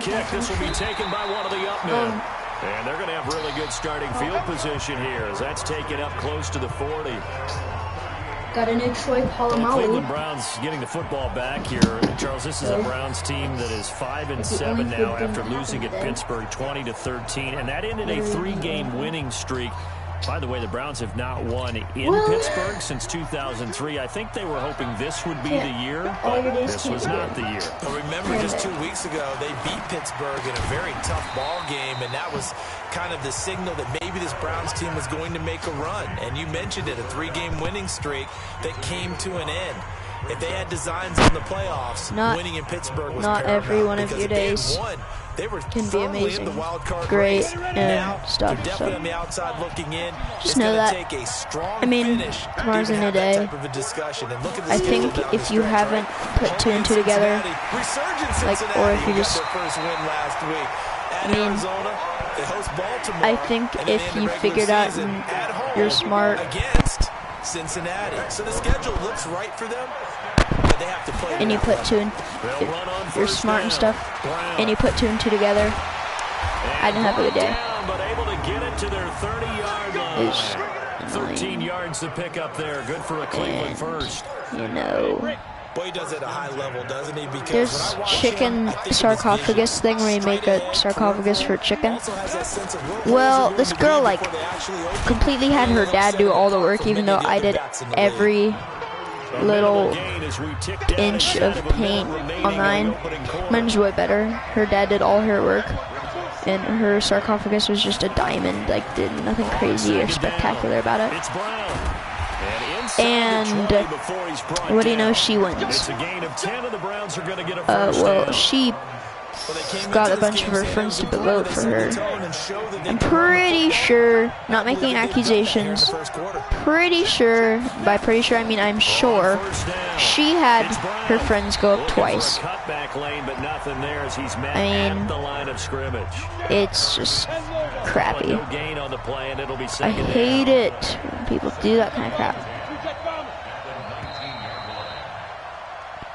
Kick. This will be taken by one of the up men. And they're going to have really good starting field position here as that's taken up close to the 40. Got a new Troy Polamalu. Cleveland Browns getting the football back here. Charles, this is a Browns team that is 5-7 now after losing at Pittsburgh 20-13. And that ended a 3-game winning streak. By the way, the Browns have not won in Pittsburgh since 2003. I think they were hoping this would be the year, but this was not the year. But remember, just 2 weeks ago, they beat Pittsburgh in a very tough ball game, and that was kind of the signal that maybe this Browns team was going to make a run. And you mentioned it, a 3-game winning streak that came to an end. If they had designs on the playoffs, winning in Pittsburgh was not every one of your days can be amazing, great, and stuff. So on the outside looking in. Just know that. I mean, tomorrow's a new day. I think if you haven't put 2 and 2 together, like, or if you just, I think if you figured out and you're smart. Cincinnati. So the schedule looks right for them. They have to play and you put 2 and you're smart and stuff, and you put 2 and 2 together. I didn't have a good day. But able to get it to their 30-yard line. 13 yards to pick up there. Good for a Cleveland first. You know, boy, he does it at a high level, doesn't he? Because there's chicken sarcophagus thing where you make a sarcophagus for chicken. Well, this girl like completely had her dad do all the work, even though I did every little inch of paint on mine. Mine's way better. Her dad did all her work, and her sarcophagus was just a diamond. Like, did nothing crazy or spectacular about it. And what do you know? She wins. Well, she got a bunch of her friends to vote for her. I'm pretty sure, not making accusations, pretty sure, by pretty sure I mean I'm sure, she had her friends go up twice. I mean, it's just crappy. I hate it when people do that kind of crap.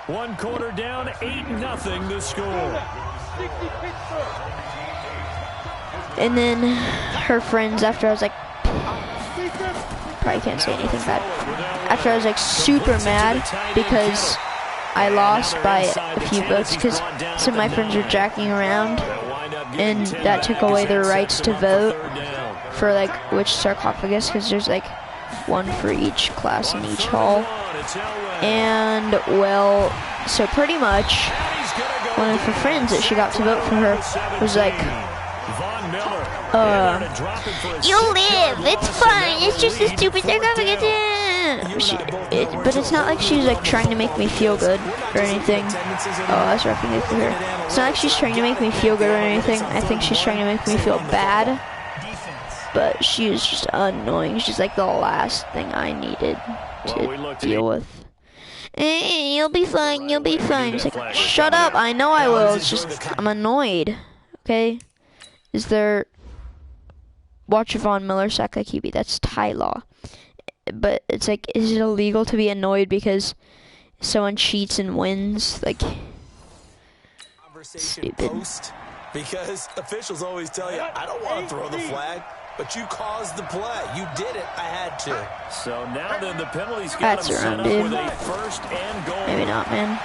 1 quarter down, 8-0 the score. And then her friends, after I was like, probably can't say anything bad. After I was like super mad because I lost by a few votes because some of my friends were jacking around, and that took away their rights to vote for like which sarcophagus, because there's like 1 for each class in each hall. And well, so pretty much one of her friends that she got to vote for her was like, you'll live, it's fine, it's just a stupid sarcophagus. But it's not like she's like trying to make me feel good or anything. Oh, I was roughing it for her. It's not like she's trying to make me feel good or anything. I think she's trying to make me feel bad. But she was just annoying. She's like the last thing I needed to deal with. Hey, you'll be fine, you'll be fine. It's like, shut up, I know I will. It's just, I'm annoyed. Okay? Is there... Watch Von Miller sack like QB. That's Thai law. But it's like, is it illegal to be annoyed because someone cheats and wins? Like, stupid. Because officials always tell you, I don't want to throw the flag. But you caused the play. You did it. I had to. So now then the penalties got him set up with a 1st and goal. Maybe not, man.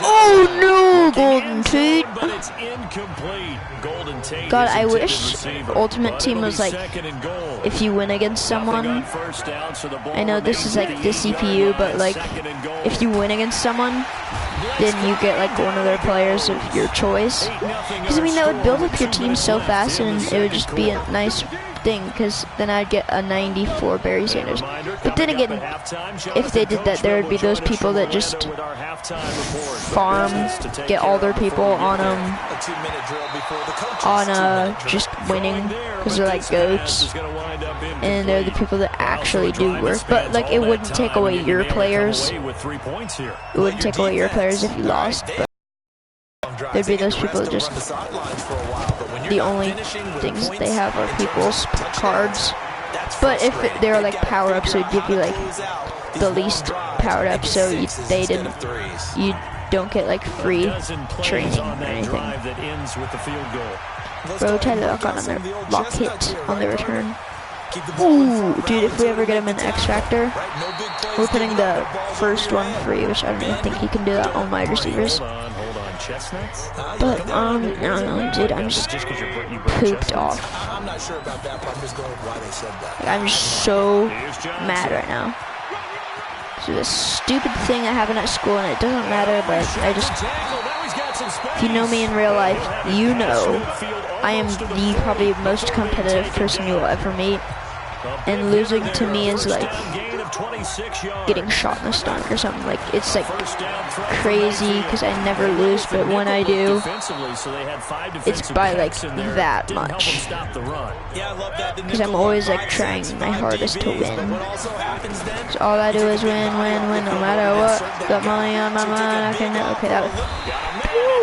Oh no, Golden Tate. But it's incomplete. Golden Tate. God, I wish Ultimate Team was like, if you win against someone, I know this is like the CPU, but like, if you win against someone, then you get like one of their players of your choice. Because I mean, that would build up your team so fast, and it would just be a nice thing, because then I'd get a 94 Barry Sanders. But then again, if they did that, there would be those people that just farm, get all their people on just winning, because they're like goats, and they're the people that actually do work. But like, it wouldn't take away your players. It wouldn't take away your players if you lost, but there'd be those people that just, the only things they have are people's cards. But if they're like power-ups, it would give you like the least powered up, so don't get like free training or anything. Bro, try to lock hit on the return. Ooh, dude, if we ever get him in X Factor, we're putting the first one free, which I don't even think he can do that on wide receivers. But, I don't know, dude, I'm just pooped off. I'm not sure about that, but I'm just going with why they said that. Like, I'm just so mad right now. So this stupid thing that happened at school, and it doesn't matter, but if you know me in real life, you know I am the probably most competitive person you'll ever meet. And losing to me is like getting shot in the stomach or something. Like, it's like crazy because I never lose, but when I do, it's by like that much. Because I'm always like trying my hardest to win. So all I do is win, no matter what. Got money on my mind. Okay, that was.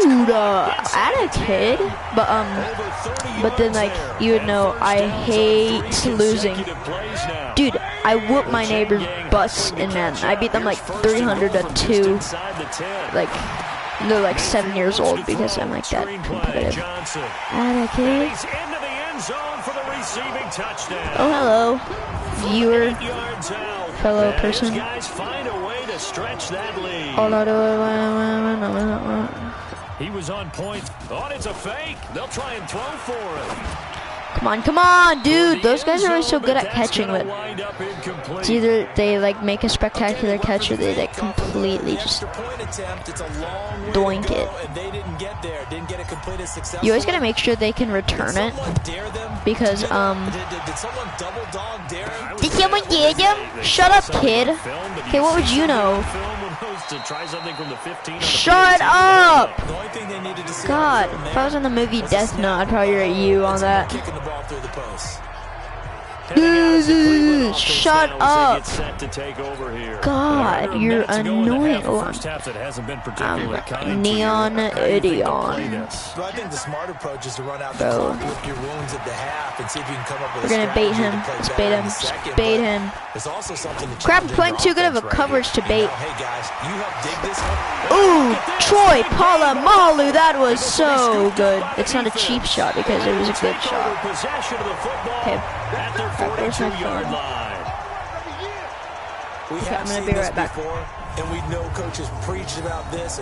Dude, at a kid, but then like you would know, I hate losing. Dude, I whoop my neighbor's butts in Madden. I beat them like 300-2. Like they're like 7 years old because I'm like that competitive. At a kid. Oh, hello, viewer, fellow person. All I do. He was on point. Oh, it's a fake. They'll try and throw for it. Come on, dude. Those guys are always so good at catching, but it's either they like make a spectacular catch or they like completely just doink it. You always gotta make sure they can return it because did someone dare them? Shut up, kid. Okay, what would you know? Shut up! God, if I was in the movie Death Note, I'd probably rate you on that. Shut up! God, you're annoying. Oh, I'm Neon Idion. Bro. We're gonna bait him. Let's bait him. Just bait him. Crap, I'm playing too good of a coverage to bait. Ooh, Troy Polamalu, that was so good. It's not a cheap shot because it was a good shot. Okay. There's my phone. Okay, I'm gonna be right back. And we know coaches preach about this.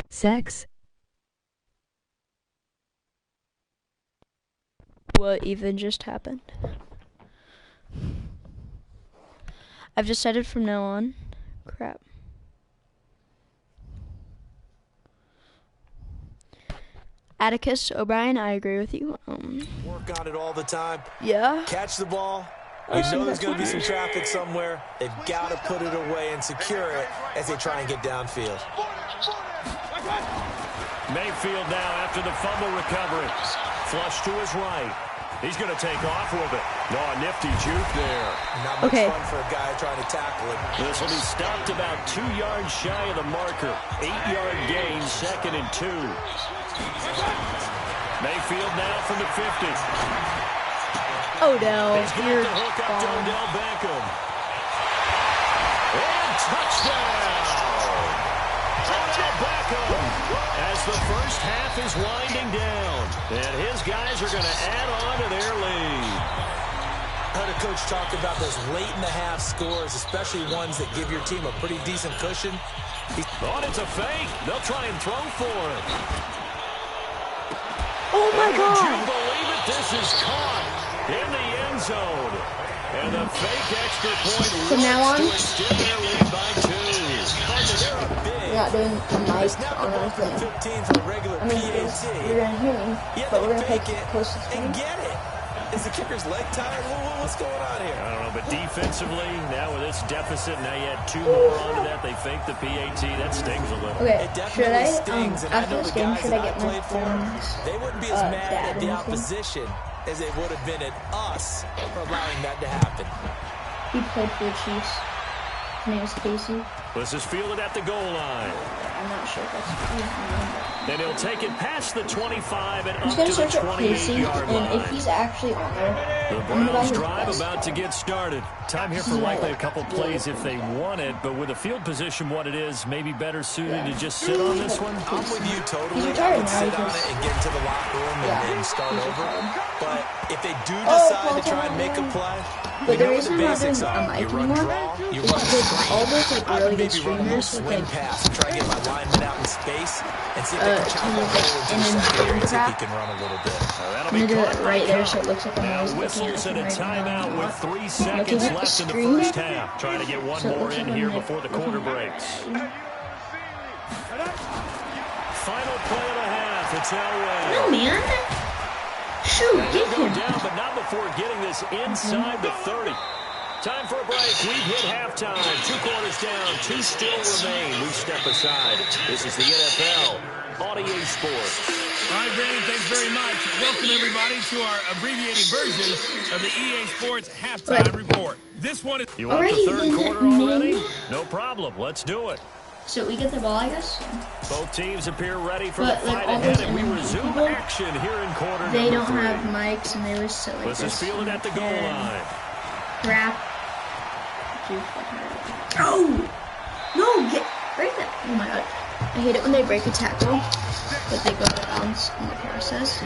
Sex. What even just happened? I've decided from now on. Crap. Atticus O'Brien, I agree with you. Work on it all the time. Yeah. Catch the ball. We know there's going to be some traffic somewhere. They've got to put it away and secure it as they try and get downfield. Mayfield now after the fumble recovery. Flush to his right. He's going to take off with it. No, a nifty juke there. Not much fun for a guy trying to tackle it. This will be stopped about 2 yards shy of the marker. 8-yard gain, 2nd and 2. Mayfield now from the 50. Odell, you're hook up to Odell Beckham. And touchdown! Odell Beckham as the first half is winding down. And his guys are going to add on to their lead. I heard a coach talk about those late-in-the-half scores, especially ones that give your team a pretty decent cushion. It's a fake. They'll try and throw for it. Oh, my God. Would you believe it? This is caught in the end zone. And the fake extra point From now on, to extend their lead by 2. we're not doing a mic on our thing. I mean, you're going to hear me, but we're going to play close to the screen. Is the kicker's leg tired? What's going on here? I don't know, but defensively, now with this deficit, now you add 2 more onto that. They fake the PAT. That stings a little. Okay, should I, after this game, should I get my phones? They wouldn't be as mad at the opposition as they would have been at us for allowing that to happen. He played for the Chiefs. His name is Casey. This is fielded at the goal line. I'm not sure if that's true. And he'll take it past the 25 and up to the search up Casey, 28-yard line. and if he's actually on there, The Browns drive about to get started. Time here for likely a couple plays if they want it, but with the field position what it is, maybe better suited to just sit on this one. I'm with you totally. I would sit on it and get into the locker room and start over. But if they do decide to try and make a play, but the reason I'm not doing a mic anymore is because all those like really good streamers with like pass, try to get my lineman out in space and see if they can chop the hole into the secondary and see if he can run a little bit. I'm gonna do it right there so it looks like I'm always looking at Whistles it and a right timeout now. with 3 seconds left in the first half. Trying to get one more in here before the quarter breaks. Final play of the half. It's Elway. No, man. Shoot, get him. Down, but not before getting this inside the 30. Time for a break. We've hit halftime. 2 quarters down. 2 still remain. We step aside. This is the NFL on EA Sports. All right, Brandon, thanks very much. Welcome, everybody, to our abbreviated version of the EA Sports Halftime Report. This one is... You want the third quarter already? No problem. Let's do it. So we get the ball, I guess? Both teams appear ready for the fight ahead, and we resume action here in quarter They number 3. don't have mics, and they were silly. This is fielded at the goal line. Crap. Oh! No! Break that. Oh my god. I hate it when they break a tackle, but they go to bounds in the process.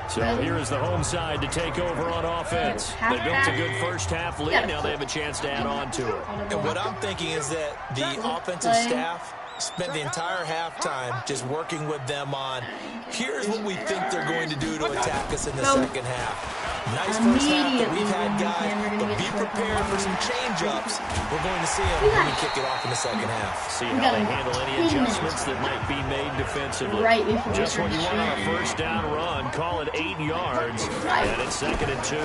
So here is the home side to take over on offense. They built a good first half lead. Now they have a chance to add on to it. And what I'm thinking is that the offensive staff spent the entire halftime just working with them on, here's what we think they're going to do to attack us in the second half. Nice first half that we've had, guys, but be prepared for some change-ups. We're going to see them when we kick it off in the second half. See how they handle any adjustments that might be made defensively. Just when you want on a first down run, call it 8 yards, and it's 2nd and 2.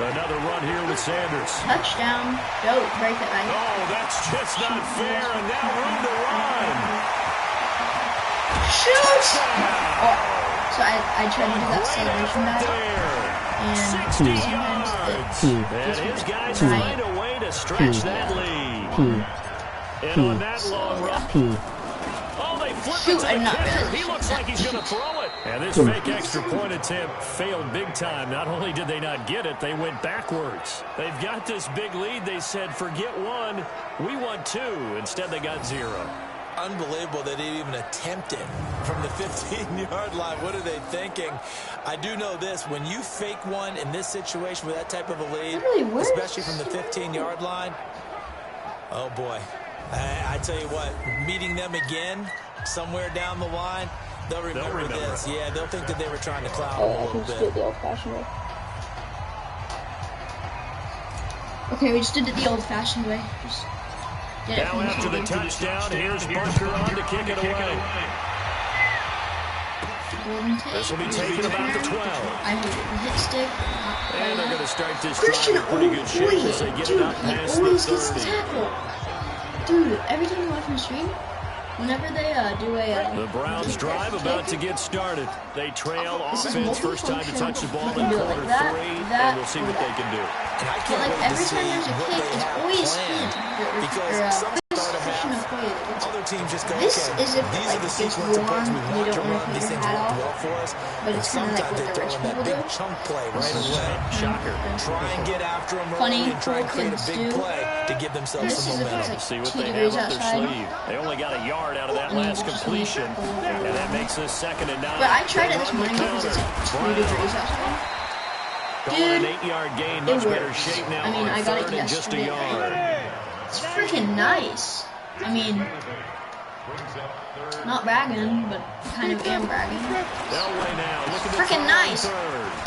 Another run here with Sanders. Touchdown. Go, break it, right? Oh, that's just not fair, and now room to run. Shoot! Oh, so I tried to do that celebration back. And 60 yards. And his guys find a way to stretch that lead. And on that long run. Oh, they flip it to the kicker. He looks like he's going to throw it. And this fake extra point attempt failed big time. Not only did they not get it, they went backwards. They've got this big lead. They said, forget 1, we want 2. Instead, they got 0. Unbelievable they didn't even attempt it from the 15-yard line. What are they thinking? I do know this. When you fake one in this situation with that type of a lead, especially from the 15-yard line, oh, boy. I tell you what, meeting them again somewhere down the line, they'll remember this. Yeah, they'll think that they were trying to clown them a little bit. The old-fashioned way. Okay, we just did it the old-fashioned way. Now after the touchdown, here's Bunker on to kick it away. This will be taken about the 12. I hate it. The hit stick. And they're going to start this drive in pretty good shape as they get it up past the 30. Dude, every time you watch my stream, whenever they do a... The Browns drive about to get started. They trail offense first time to touch the ball in quarter 3, and we'll see what they can do. And I can't wait to see what they have planned, because some start a half, other teams just go, okay, these are the sequence of plays we want to run, these things work well for us, and sometimes they throw in that big chunk play right away. Shocker. Try and get after them early and try and create a big play to give themselves some momentum. See what they have up their sleeve. They only got a yard out of that last completion, and that makes this 2nd and 9. But I tried it this morning because it's like 2 degrees outside. Dude, an 8-yard gain, much better shape now. I mean, I got it yesterday. It's freaking nice. I mean, not bragging, but kind of am bragging. Freaking nice.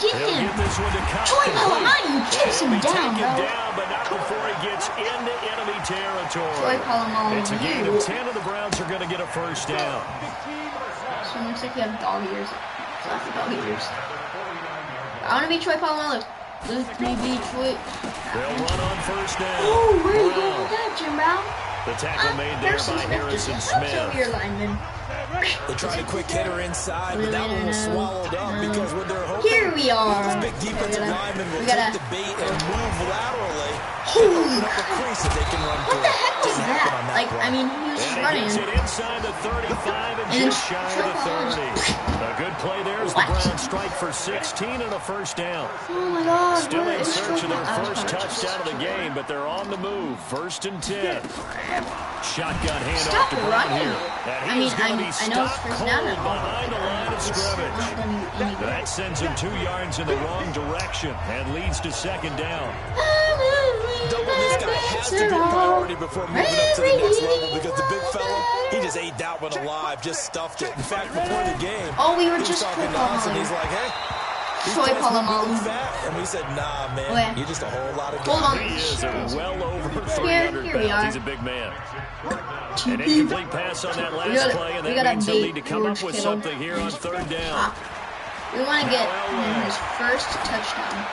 Get him. Troy Polamalu takes him down, bro. But not before he gets into enemy territory. Troy Polamalu. It's a gain of 10, and the Browns are going to get a first down. So it looks like you have dog ears. Football haters. I want to be Troy Polamalu. Let me be Troy. They'll run on first down. Oh, where are you going with that, Jim Brown? The tackle made there by Harrison Smith. Over your lineman. They tried a quick hitter inside, but that one was swallowed up because when they're hoping here we are. this big defensive lineman will take the bait and move laterally. Holy open up a crease that they can run through. What the heck is that? Like, I mean, he was just running. It inside the 35 and just shy of the 30. A good play there as the Browns strike for 16 and a first down. Oh my God. Still in search of their first touchdown of the game, but they're on the move. 1st and 10. Shotgun handoff to Brown here. I mean, I know it's first down and all, behind the line of scrimmage. That sends him 2 yards in the wrong direction and leads to 2nd down. Double this guy has to be a priority before moving up to the next level because the big fella, he just ate that one alive, just stuffed it. In fact, before the game, we were just talking to us and he's like, hey, Troy Polamalu. And we said, nah, man, you're just a whole lot of Hold on. He is well over 300 pounds. He's a big man. An incomplete pass on that last play, and that means he'll need to come up with something here on 3rd down. We want to get his first touchdown.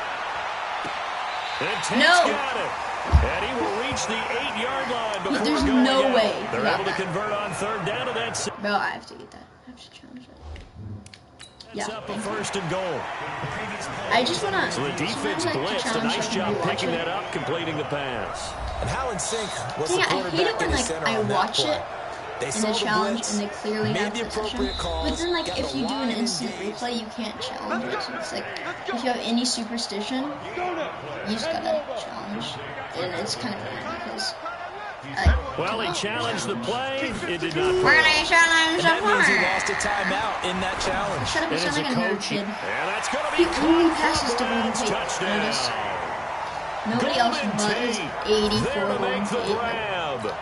No! Got it. And he will reach the 8-yard line before There's going no out. way. They're able to convert on 3rd down, and that's Bro, I have to get that. I have to challenge that. It's up a 1st and goal. I just want to... So the defense blitzed. A nice job picking that up, completing the pass. And how in sync was the I hate it quarterback when, in the like, center I on that watch play. it in the challenge, and they clearly have the possession. But then, like, if you do an instant replay, you can't challenge it. So it's like, if you have any superstition, you just gotta challenge. And it's kind of weird because... well, he challenged the play. It did not. We're gonna challenge the That means he play. lost a timeout in that challenge. Shut up, you sound like a nerd kid. And that's going to He be only passes to Golden Tate. touchdown. Notice. Nobody else but his 84 Golden Tate.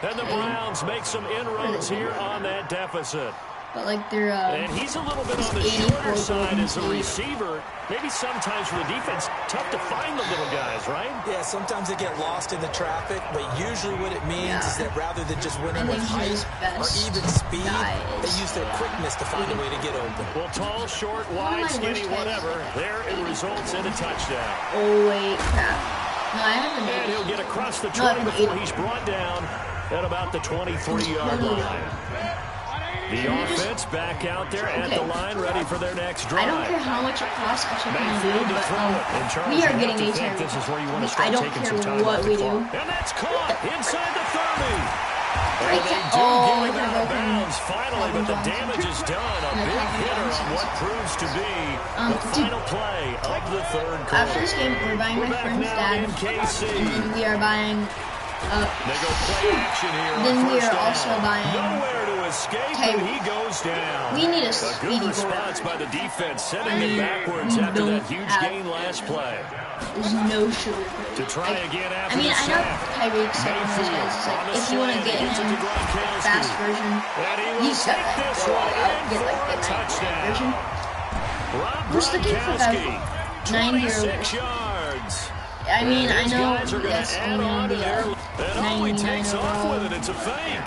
And the Browns make some inroads here on that deficit. But like they're and he's a little bit on the shorter side as a receiver. Maybe sometimes for the defense, tough to find the little guys, right? Yeah, sometimes they get lost in the traffic, but usually what it means is that rather than just winning with height or even speed, they use their quickness to find a way to get open. Well, tall, short, wide, skinny, whatever, there it results in a touchdown. Oh, wait, crap. No, I haven't. And he'll get across the 20 before he's brought down at about the 23-yard line. The offense back out there at the line, ready for their next drive. I don't care how much it costs, what you're going to do, but we are getting a time. This is where you want to I start don't taking care some time what we do. And that's caught inside the 30. And they do Oh, get him out of bounds finally, but the damage is done. A big hitter on what proves to be the final play of the 3rd quarter. After this game, we're buying my friend's dad, and then we are buying... they go play action here. Then we are also buying... Nowhere to escape, and he goes down. We need a speedy good response by the defense, sending them backwards after that huge gain last play. There's no sugar. To try again after I mean, the I know sack. Tyreek said one of those guys is like, if you want to get him the fast version, you just gotta go all out, get like the 99 version. We're just looking for that 90 yards. I mean, I know that's only on the 99 overall. It's a fake.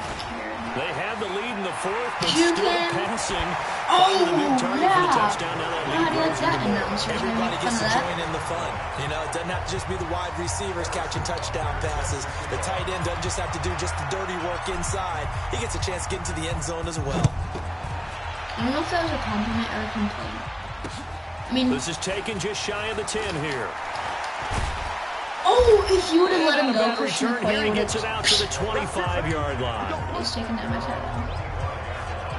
They have the lead in the 4th, but You still can... passing. Oh, the big target for the touchdown. Now that how do you like that announcer? Everybody gets to Fun of join in the fun. You know, it doesn't have to just be the wide receivers catching touchdown passes. The tight end doesn't just have to do just the dirty work inside. He gets a chance to get into the end zone as well. I don't know if that was a compliment or a complaint. I mean... This is taken just shy of the 10 here. Oh, if you would have let him go, Christian here, he gets it out to the 25-yard line. He's taking that much out.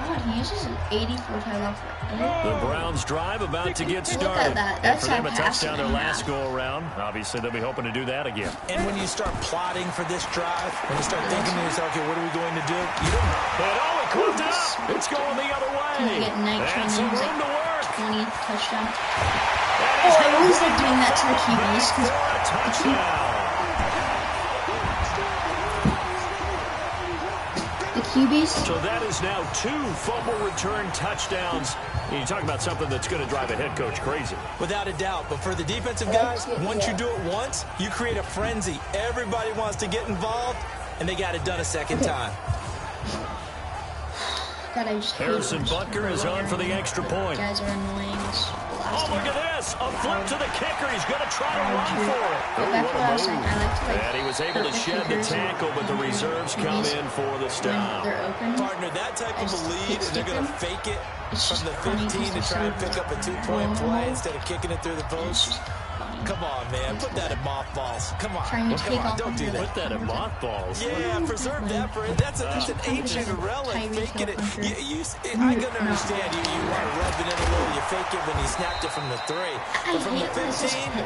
God, he uses an 84 timeout for the Browns drive about to get started. Look at that. And for them, a touchdown their last go-around. Obviously, they'll be hoping to do that again. And when you start plotting for this drive, when you start thinking to yourself, okay, what are we going to do? You don't know. It clipped up. It's going the other way. Can you get night and some room to work. 20th touchdown. Oh, I always like doing that to the QBs because the QBs. So that is now 2 fumble return touchdowns. And you talk about something that's going to drive a head coach crazy. Without a doubt. But for the defensive guys, once you do it once, you create a frenzy. Everybody wants to get involved, and they got it done a second time. God, I just Harrison Butker is on for the extra point. Guys are annoying. Oh, look at this. A flip to the kicker. He's going to try to run for it. Go back to what I was saying. I like to, like, and he was able to shed the tackle, but the reserves come in for the stop. They're open. Partner, that type of a lead, and they're going to fake it from the 15 to try and pick up a 2-point play instead of kicking it through the post. Come on, man. Put that in mothballs. Come on. Trying to take off. Don't do that. Put that in mothballs. Yeah, preserve that for it. That's an ancient relic. Faking it. I can understand you want to rub it in a little. You fake it when you snapped it from the 3. But from the 15,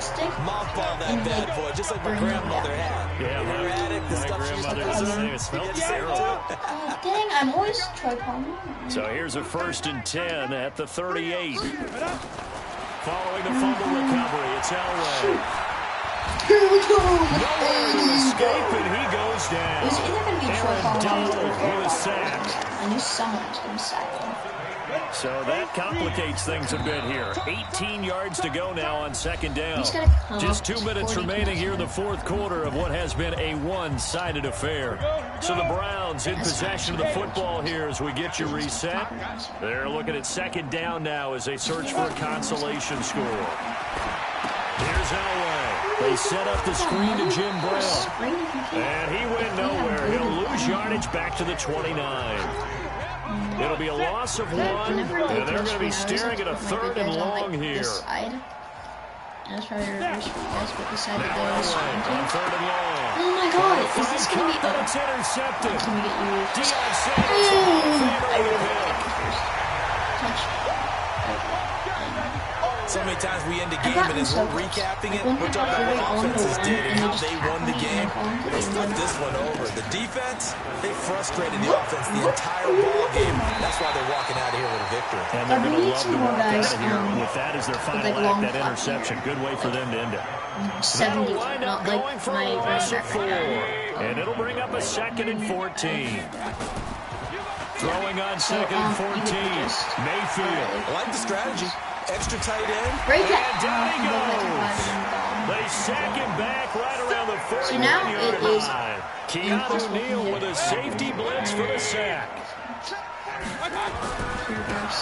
mothball that bad boy, just like my grandmother had. Yeah, you never had it? The stuff she used to preserve. It smelled terrible. Dang, I'm always tripoding. So here's a 1st and 10 at the 38. Following the fumble recovery, it's Elway. Nowhere to escape, and he goes down. It was either going to be Troy Donald with a sack. I knew someone was going to sack him. So that complicates things a bit here. 18 yards to go now on 2nd down. Just 2 minutes remaining here in the 4th quarter of what has been a one-sided affair. So the Browns in possession of the football here as we get you reset. They're looking at 2nd down now as they search for a consolation score. Here's Elway. They set up the screen to Jim Brown. And he went nowhere. He'll lose yardage back to the 29. It'll be a loss of 1, and they're going to be staring at a 3rd and long here. That's probably reverse for you guys, but the side that they Now were on 3rd and long. Oh my god, is this going to be... It's intercepted. Can we get you... Deion Sanders. So many times we end the game, and as we're recapping it, we're talking about what offenses did and how they won the game. They flipped this one over. The defense, they frustrated the offense the entire ball game. That's why they're walking out of here with a victory. And they're going to love to walk out of here with that as their final act, that interception. Good way for them to end it. 70, That'll wind up not going like for my a loss of 4. right And it'll bring up a 2nd and 14. Throwing on 2nd and 14. Mayfield. I like the strategy. Extra tight end. Break it. And down he goes. They sack him back right around the 41-yard line. Keanu Neal with a safety blitz for the sack.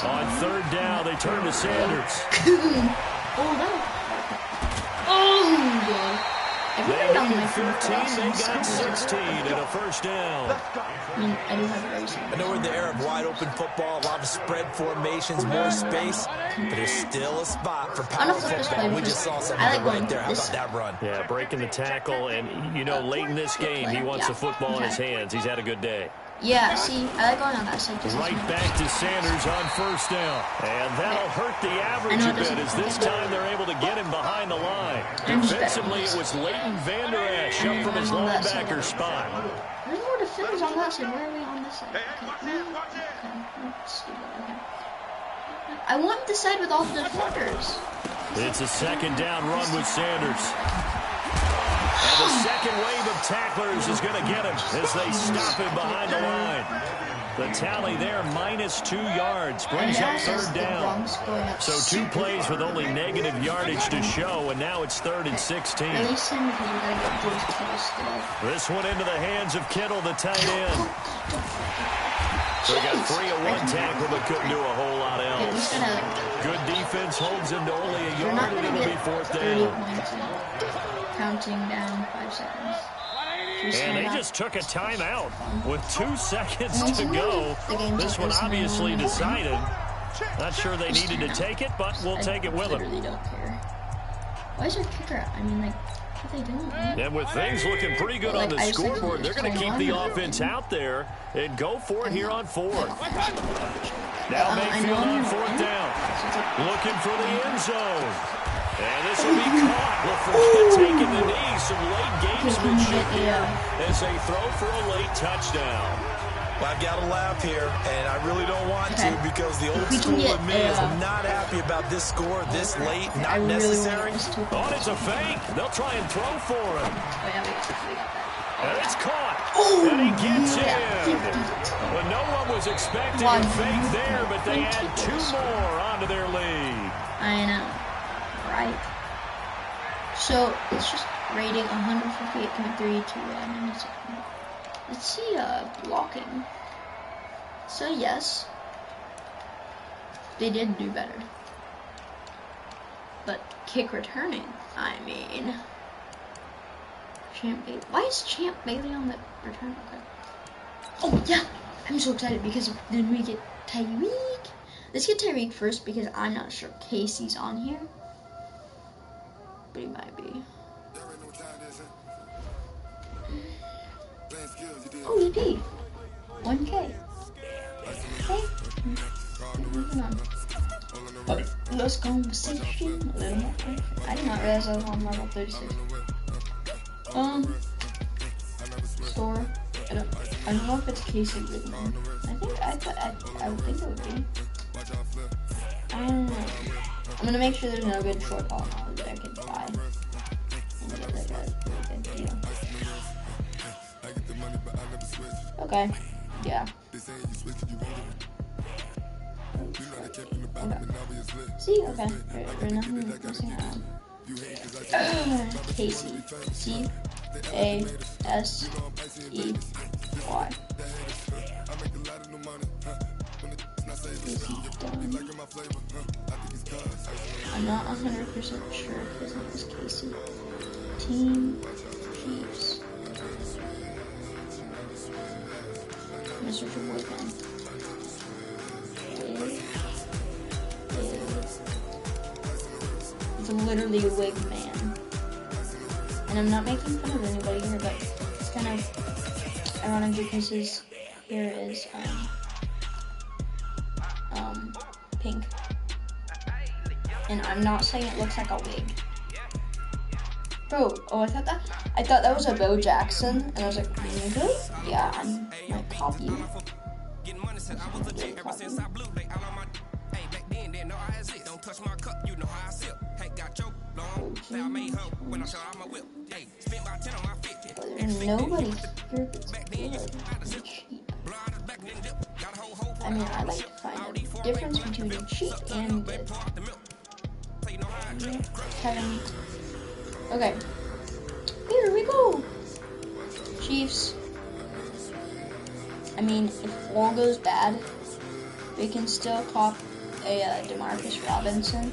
On 3rd down, they turn to Sanders. Oh, God. They needed 15, they got 16 and a 1st down. I mean, I do have racing. I know we're in the era of wide-open football, a lot of spread formations, more space, but there's still a spot for power football. We just saw something right there. How about that run? Yeah, breaking the tackle, and, you know, late in this game, he wants the football in his hands. He's had a good day. Yeah, see, I like going on that side. Right back to Sanders on 1st down. And that'll hurt the average a bit as this time they're able to get him behind the line. Defensively, it was Leighton Vander Esch up from his linebacker spot. There's more defenders on that side. Where are we on this side? Okay. I want the side with all the defenders. It's a 2nd down run with Sanders. And the 2nd wave of tacklers is going to get him as they stop him behind the line. The tally there, -2 yards, brings up 3rd down. So 2 plays with only negative yardage to show, and now it's 3rd and 16. This one into the hands of Kittle, the tight end. So we got 3 of 1 tackle, but couldn't do a whole lot else. Good defense holds him to only a yard, and it'll be 4th down. Counting down 5 seconds. And they just took a timeout with 2 seconds to go. This one obviously decided. Not sure they needed to take it, but we'll take it with them. I really don't care. Why is our kicker? I mean, like, what are they doing? And with things looking pretty good on the scoreboard, they're going to keep the offense out there and go for it here on 4th. Now Mayfield on 4th down. Looking for the end zone. And this will be caught. We'll forget taking the knee. Some late gamesmanship here as they throw for a late touchdown. Well, I've got to laugh here, and I really don't want to because the old school in me is not happy about this score this late, not necessary. Oh, it's a fake. They'll try and throw for him. And it's caught. And he gets in. Well, no one was expecting a fake there, but they add 2 more onto their lead. I know. Right. So it's just rating 158.3 to 97. Let's see blocking. So yes, They did do better. But kick returning, I mean. Champ Bailey. Why is Champ Bailey on the return? Okay. Oh, yeah. I'm so excited because then we get Tyreek. Let's get Tyreek first because I'm not sure Casey's on here. But he might be. Oh, he did. 1K. Okay. Moving on. Okay, let's conversation a little more. I did not realize I was on level 36. Store. I don't know if it's Casey Goodman. I would think it would be. I don't know. I'm gonna make sure there's no good short ball knowledge that I can buy. And get like a really good deal. Okay. Yeah. Okay. See, okay. We're not messing around. Casey. C-A-S-E-Y. I'm not 100% sure if his name is Casey. Team Chiefs. Mr. Boyfriend. It's literally a wig man. And I'm not making fun of anybody here, but it's kind of ironic because his hair is pink. And I'm not saying it looks like a wig. Bro, oh, I thought that was a Bo Jackson, and I was like, really? Yeah, I might copy you. Nobody here that's good. Cheap. I mean, I like to find the difference between cheap and good. Kevin. Okay. Here we go. Chiefs. I mean, if all goes bad, we can still cop a Demarcus Robinson.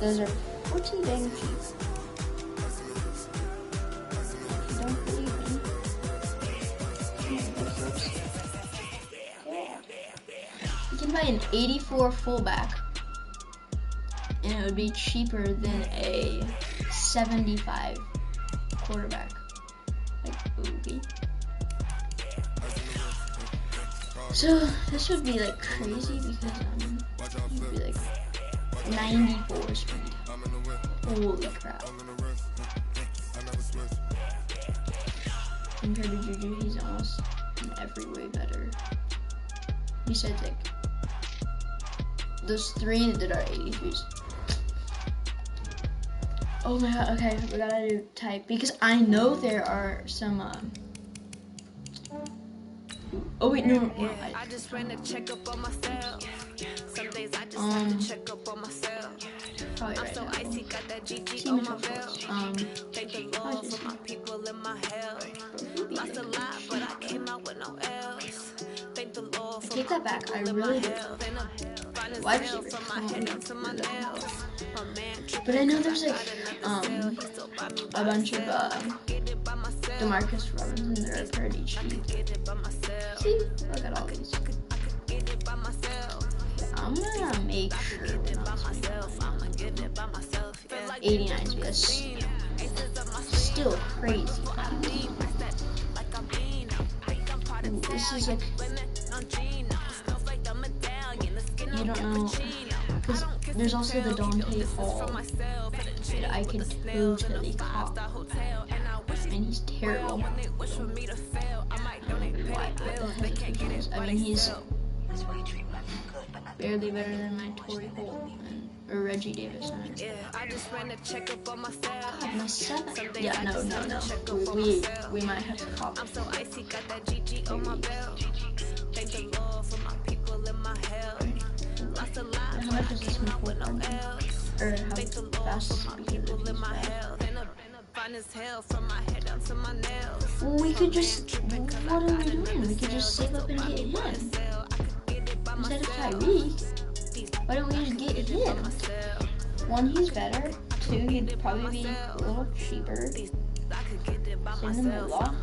Those are pretty dang cheap. If you don't believe me. You can buy an 84 fullback, and it would be cheaper than a 75 quarterback. Like, okay. So this would be like crazy because it would be like 94 speed. Holy crap. Compared to Juju, he's almost in every way better. He said like those three that did our 83s. Oh my god, okay, we gotta do type because I know there are some oh wait, no. I just ran to check up on myself. Some days I just have to check up on myself. Probably right. I'm so icy, got that GG on my belt. Thank the Lord for my people in my health. Lost a lot, but I came out with no else. Thank the Lord for my people in my health. Wide receiver from my head up to my nails. But I know there's like a bunch of Demarcus Robinson that are pretty cheap. See, look at all these. I'm gonna make sure we're not spending 89 is still crazy. Ooh, this is like, you don't know, because there's also the Dante Hall that I can totally cop, and he's terrible. What the heck is? I mean, he's barely better than my Torrey Holt or Reggie Davis. I just ran to check up on myself. My 7. Yeah, no. We might have to cop. I'm so icy, got that GG on my belt. Thank the Lord for my people in my health. Lost a lot, how much is this with no else? Or how fast is it because of my health? Fine as hell from my head down to my nails. Well, we could just, what are we doing? We could just save up and get him. Instead of Tyreek. Why don't we just get him? One, he's better. Two, he'd probably be a little cheaper. Same the Moolah.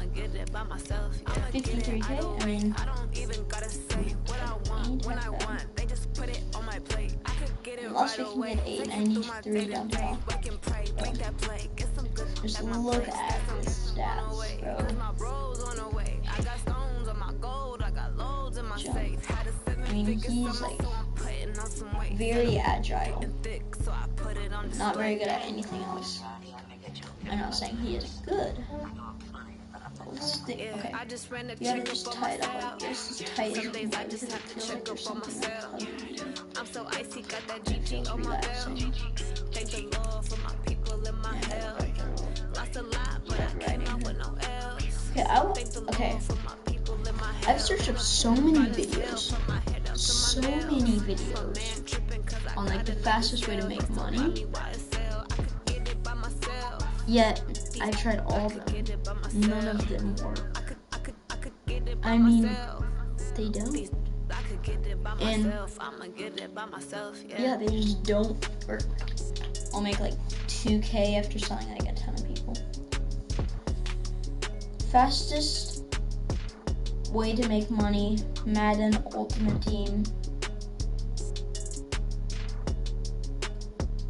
53K? I mean, unless we can get 893 down there. Just look at his stats, bro. I mean, he's like very agile. Not very good at anything else. I'm not saying he isn't good. Let's think. Okay, you gotta just tie it up like this. Just tight as you can get because it feels like there's something that's feels relaxing. Okay, I've searched up so many videos on like the fastest way to make money. Yet I tried all of them. None of them work. I mean, they don't. And yeah, they just don't work. I'll make like 2K after selling like a ton of people. Fastest way to make money, Madden Ultimate Team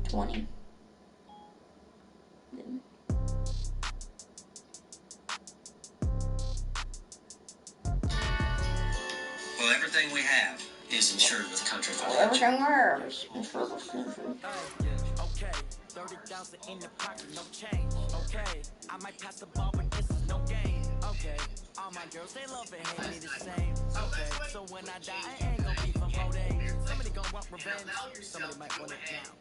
20. Well, everything we have is insured with Country Financial. Everything we have is insured with Country. Okay, 30,000 in the pocket, no change. Okay, I might pass the ball, but this is no game. Okay, all my girls, they love it, hate me the same. Okay, so when I die, I ain't gonna be from old age. Somebody gonna want revenge, somebody might want it now.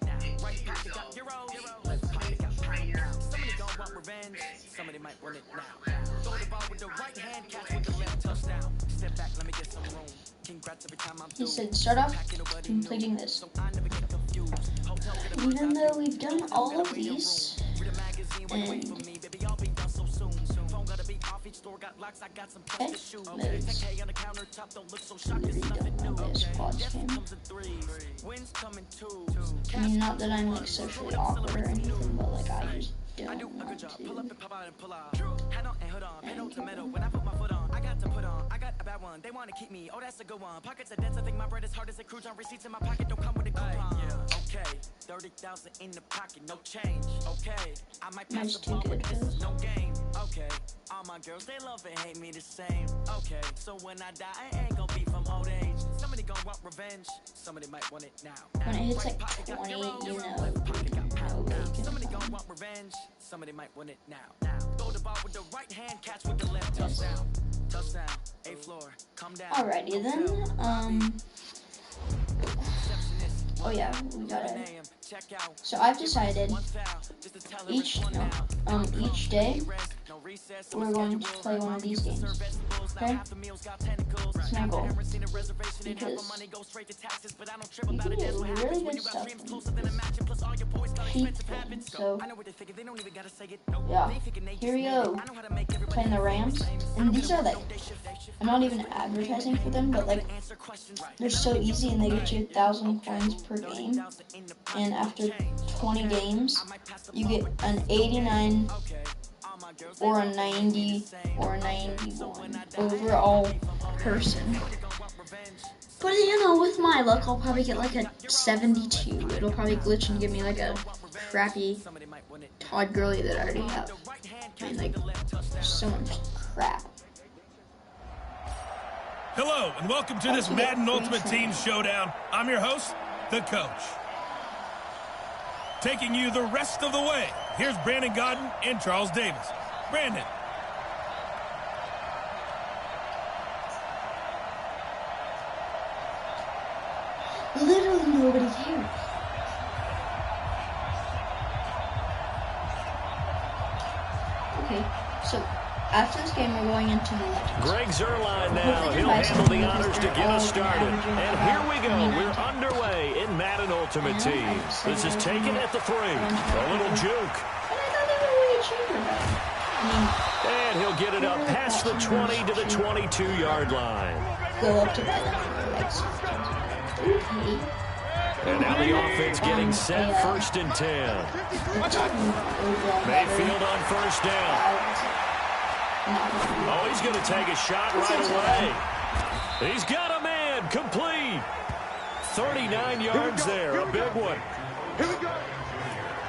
Right pocket got euros, left pocket got pounds. Somebody gonna want revenge, somebody might want it now. Throw the ball with the right hand, catch with the left touchdown. Step back, let me get some room. Congrats every time I'm He said, start off completing this. Even though we've done all of these, and okay, moves. Really don't know this squad game. I mean, not that I'm like socially awkward or anything, but like I just don't want to. One. They want to keep me. Oh, that's a good one. Pockets are dense. I think my bread is hard as a cruise on receipts in my pocket. Don't come with a coupon. Okay, 30,000 in the pocket, no change. Okay, I might pass the ball, but this is no game. Okay, all my girls, they love and hate me the same. Okay, so when I die, I ain't gonna be from old age. Somebody gonna want revenge. Somebody might want it now. When it hits like 20, you know, somebody gonna want revenge. Somebody might want it now. Throw the ball with the right hand, catch with the left touchdown. Touchdown, A floor, come down. Alrighty then, oh yeah, we gotta, so I've decided each day we're going to play one of these games, okay? That's my goal, because you can get really good stuff from this cheap thing. So, yeah, here we go, playing the Rams, and these are like, I'm not even advertising for them, but like, they're so easy and they get you 1,000 coins per game, and after 20 games, you get an 89 or a 90 or a 91 overall person. But you know, with my luck, I'll probably get like a 72. It'll probably glitch and give me like a crappy Todd Gurley that I already have. I mean, like, so much crap. Hello, and welcome to this Madden Ultimate Team Showdown. I'm your host, the Coach. Taking you the rest of the way, here's Brandon Godden and Charles Davis. Brandon. Literally nobody cares. Okay, so after this game, we're going into the Legends. Greg Zerline now. He'll handle the honors to get us started. And here we go. We're underway in Madden Ultimate Team. This is taken at the 3. A little juke. But I thought they were way cheaper, though. And he'll get it up past the 20 to the 22-yard line. Go up to that. Okay. And now the offense getting set, 1st and 10. Mayfield on 1st down. Oh, he's going to take a shot right away. He's got a man, complete. 39 yards there, a big one.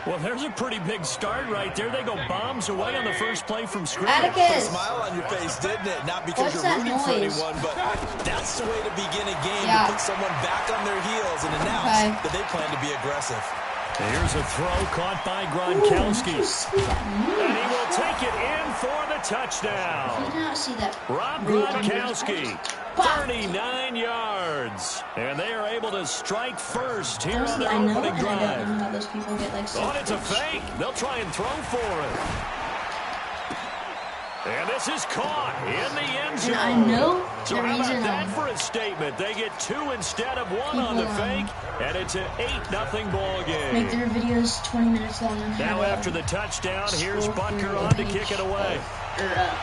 Well, there's a pretty big start right there. They go bombs away on the first play from scrimmage. Put a smile on your face, didn't it? Not because you're rooting for anyone, but that's the way to begin a game, to put someone back on their heels and announce that they plan to be aggressive. Here's a throw caught by Gronkowski. And he will take it in for the touchdown. I did not see that. Rob Gronkowski, 39 yards. And they are able to strike first here on their opening drive. Oh, it's a fake. They'll try and throw for it. And this is caught in the end zone. And I know so the how reason about that for a statement? They get 2 instead of 1 on the fake, and it's an 8-0 ball game. Make their videos 20 minutes long. And now after the touchdown, here's Butker on to kick it away.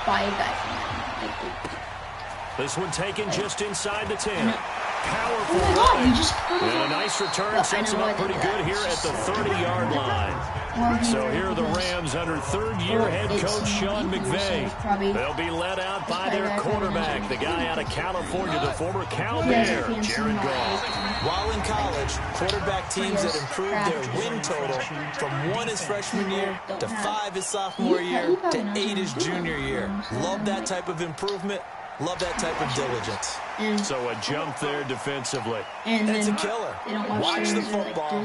Buy a guy from This one taken just inside the 10. Powerful you just and a nice return sets him up pretty good here at the 30-yard line. So here are the Rams under third-year head coach Sean McVay. They'll be led out by their quarterback, the guy out of California, the former Cal Bear, Jared Goff. While in college, quarterback teams that improved their win total from 1 his freshman year to 5 his sophomore year to 8 his junior year. Love that type of improvement. Love that type of diligence. So a jump there defensively. And it's a killer. Watch the football.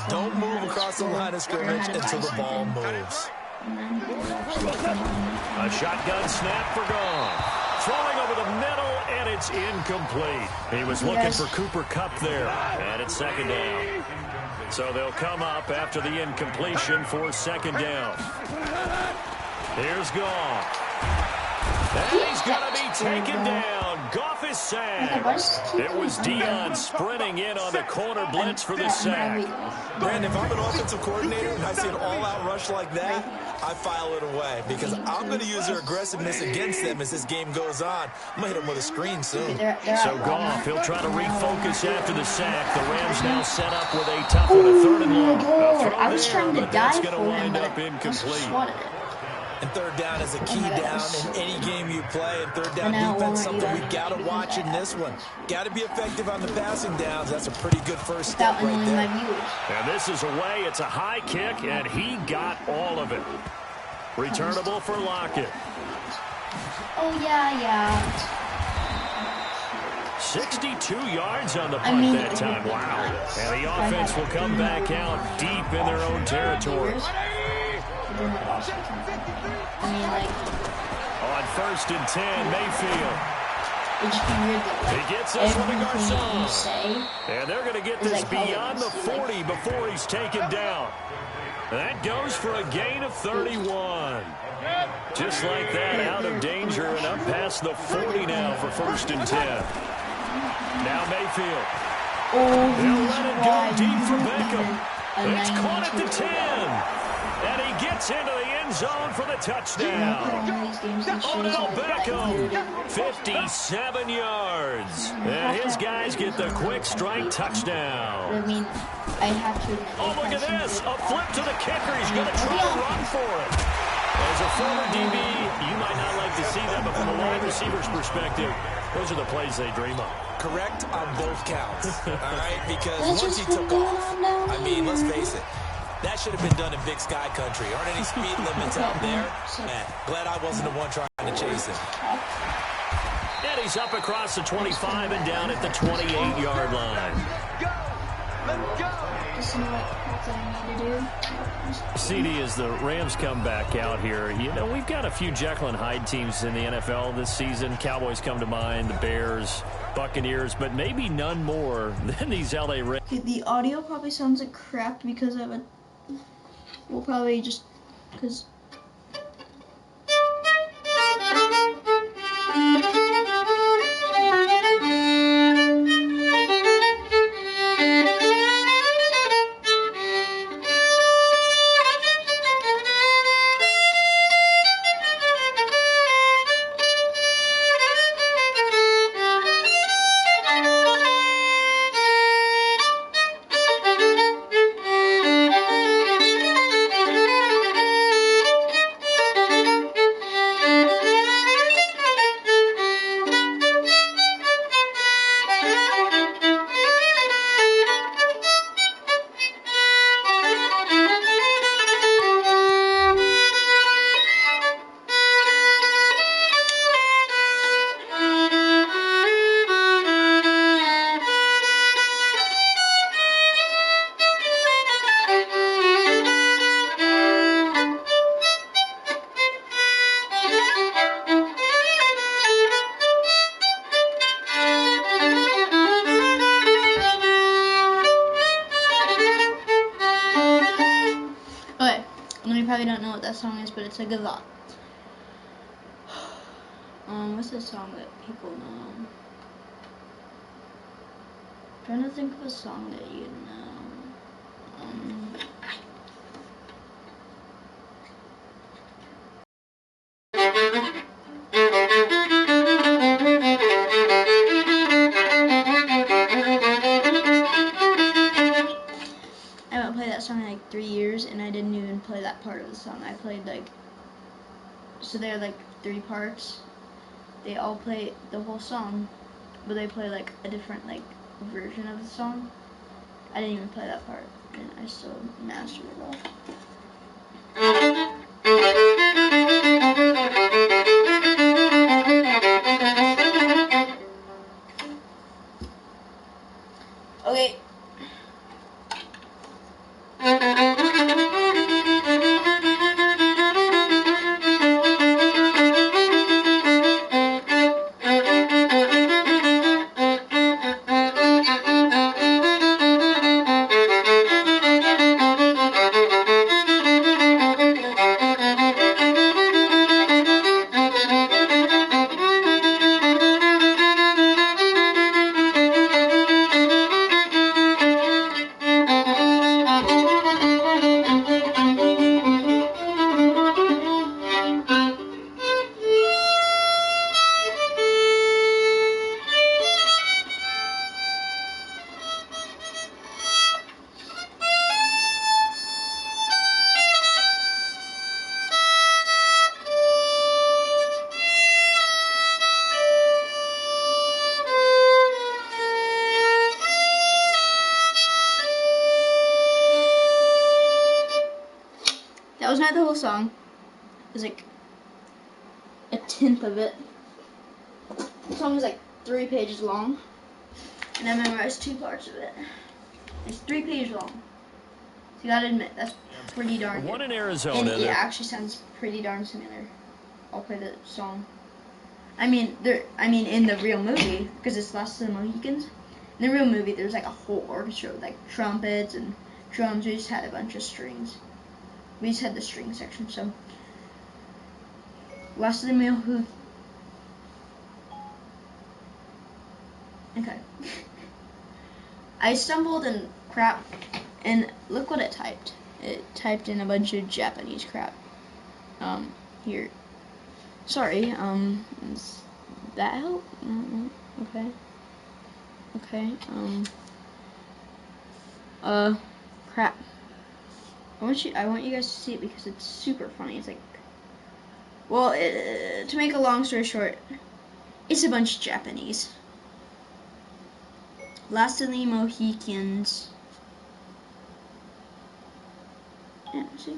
Don't move across the line of scrimmage until the ball moves. A shotgun snap for Goff. Throwing over the middle, and it's incomplete. He was looking for Cooper Kupp there, and it's 2nd down. So they'll come up after the incompletion for 2nd down. Here's Goff. And he's going to be taken down. Goff is sacked. It was Dion sprinting in on the corner blitz for the sack. Brandon, if I'm an offensive coordinator and I see an all-out rush like that, I file it away because I'm going to use their aggressiveness against them as this game goes on. I'm going to hit them with a screen soon. So Goff, he'll try to refocus after the sack. The Rams now set up with a tough one, a 3rd and long. I was trying to dive for him, but I incomplete. And 3rd down is a key down in any game you play. And 3rd down defense, something we got to watch in this one. Got to be effective on the passing downs. That's a pretty good first step right there. And this is away. It's a high kick, and he got all of it. Returnable for Lockett. Oh, yeah. 62 yards on the punt that time. Wow. And the offense will come back out deep in their own territory. On 1st and 10, Mayfield. He gets this one to Garcon. And they're going to get this beyond the 40 before he's taken down. That goes for a gain of 31. Just like that, out of danger and up past the 40 now for 1st and 10. Now Mayfield. They'll let it go deep for Beckham. It's caught at the 10. And he gets into the end zone for the touchdown. Odell Beckham, 57 yards. And his guys get the quick strike touchdown. Oh, look at this. A flip to the kicker. He's going to try to run for it. As a former DB, you might not like to see that, but from a wide receiver's perspective, those are the plays they dream of. Correct on both counts. All right? Because once he took off, I mean, let's face it. That should have been done in Big Sky Country. Aren't any speed limits out there? Man, glad I wasn't the one trying to chase him. And he's up across the 25 and down at the 28-yard line. CD, as the Rams come back out here, you know, we've got a few Jekyll and Hyde teams in the NFL this season. Cowboys come to mind, the Bears, Buccaneers, but maybe none more than these LA Rams. Okay, the audio probably sounds like crap because I haven't. We'll probably just because. You probably don't know what that song is, but it's a good lot. What's the song that people know? I'm trying to think of a song that you know. I haven't played that song in like 3 years, and I didn't even play that part of the song. I played like, so there are like 3 parts. They all play the whole song, but they play like a different like version of the song. I didn't even play that part, and I still mastered it all. Okay. That was not the whole song. It was like a tenth of it. The song was like 3 pages long, and I memorized 2 parts of it. It's 3 pages long. So you gotta admit, that's pretty darn good. One in Arizona. And it actually sounds pretty darn similar. I'll play the song. I mean, in the real movie, because it's Last of the Mohicans. In the real movie, there's like a whole orchestra with like trumpets and drums. We just had a bunch of strings. We just had the string section. So, Last of the Mohicans. Okay. I stumbled and crap, and look what it typed. It typed in a bunch of Japanese crap. Here. Sorry, does that help? Okay. Okay, crap. I want you guys to see it because it's super funny. It's like, well, to make a long story short, it's a bunch of Japanese. Last of the Mohicans. Yeah, see?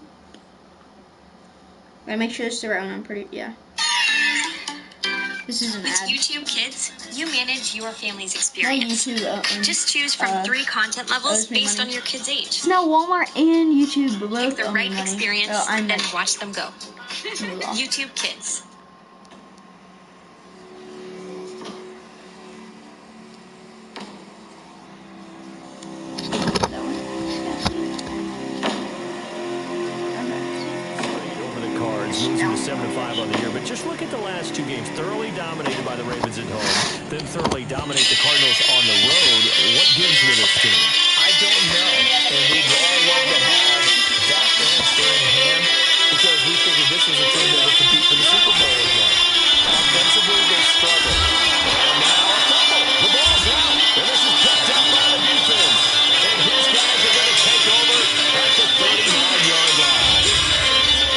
Gotta make sure it's the right one. I'm pretty, yeah. This is an With ad. YouTube Kids, you manage your family's experience. YouTube, Just choose from 3 content levels based on your kid's age. It's now Walmart and YouTube both Pick the right experience and watch them go. YouTube. YouTube Kids. Losing to 7-5 on the year, but just look at the last 2 games. Thoroughly dominated by the Ravens at home, then thoroughly dominate the Cardinals on the road. What gives with this team? I don't know, and we'd all love to have that answer in hand because we figured this was a team that would compete for the Super Bowl again. Offensively, they struggle. And now a fumble. The ball's out, and this is picked up by the defense. And his guys are going to take over at the 39-yard line.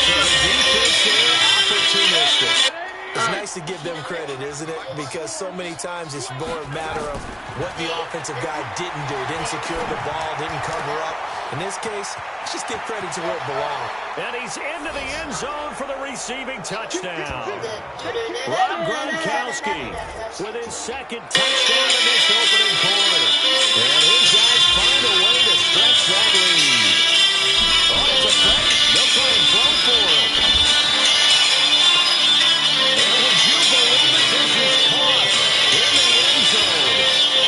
So the defense there, opportunistic. It's nice to give them credit, isn't it? Because so many times it's more a matter of what the offensive guy didn't do. Didn't secure the ball, didn't cover up. In this case, let's just give credit to where it belonged. And he's into the end zone for the receiving touchdown. Rob Gronkowski with his 2nd touchdown in this opening quarter. And his guys find a way to stretch that lead. Oh, it's a fake. They'll try and throw for him. And would you believe it? This is caught in the end zone.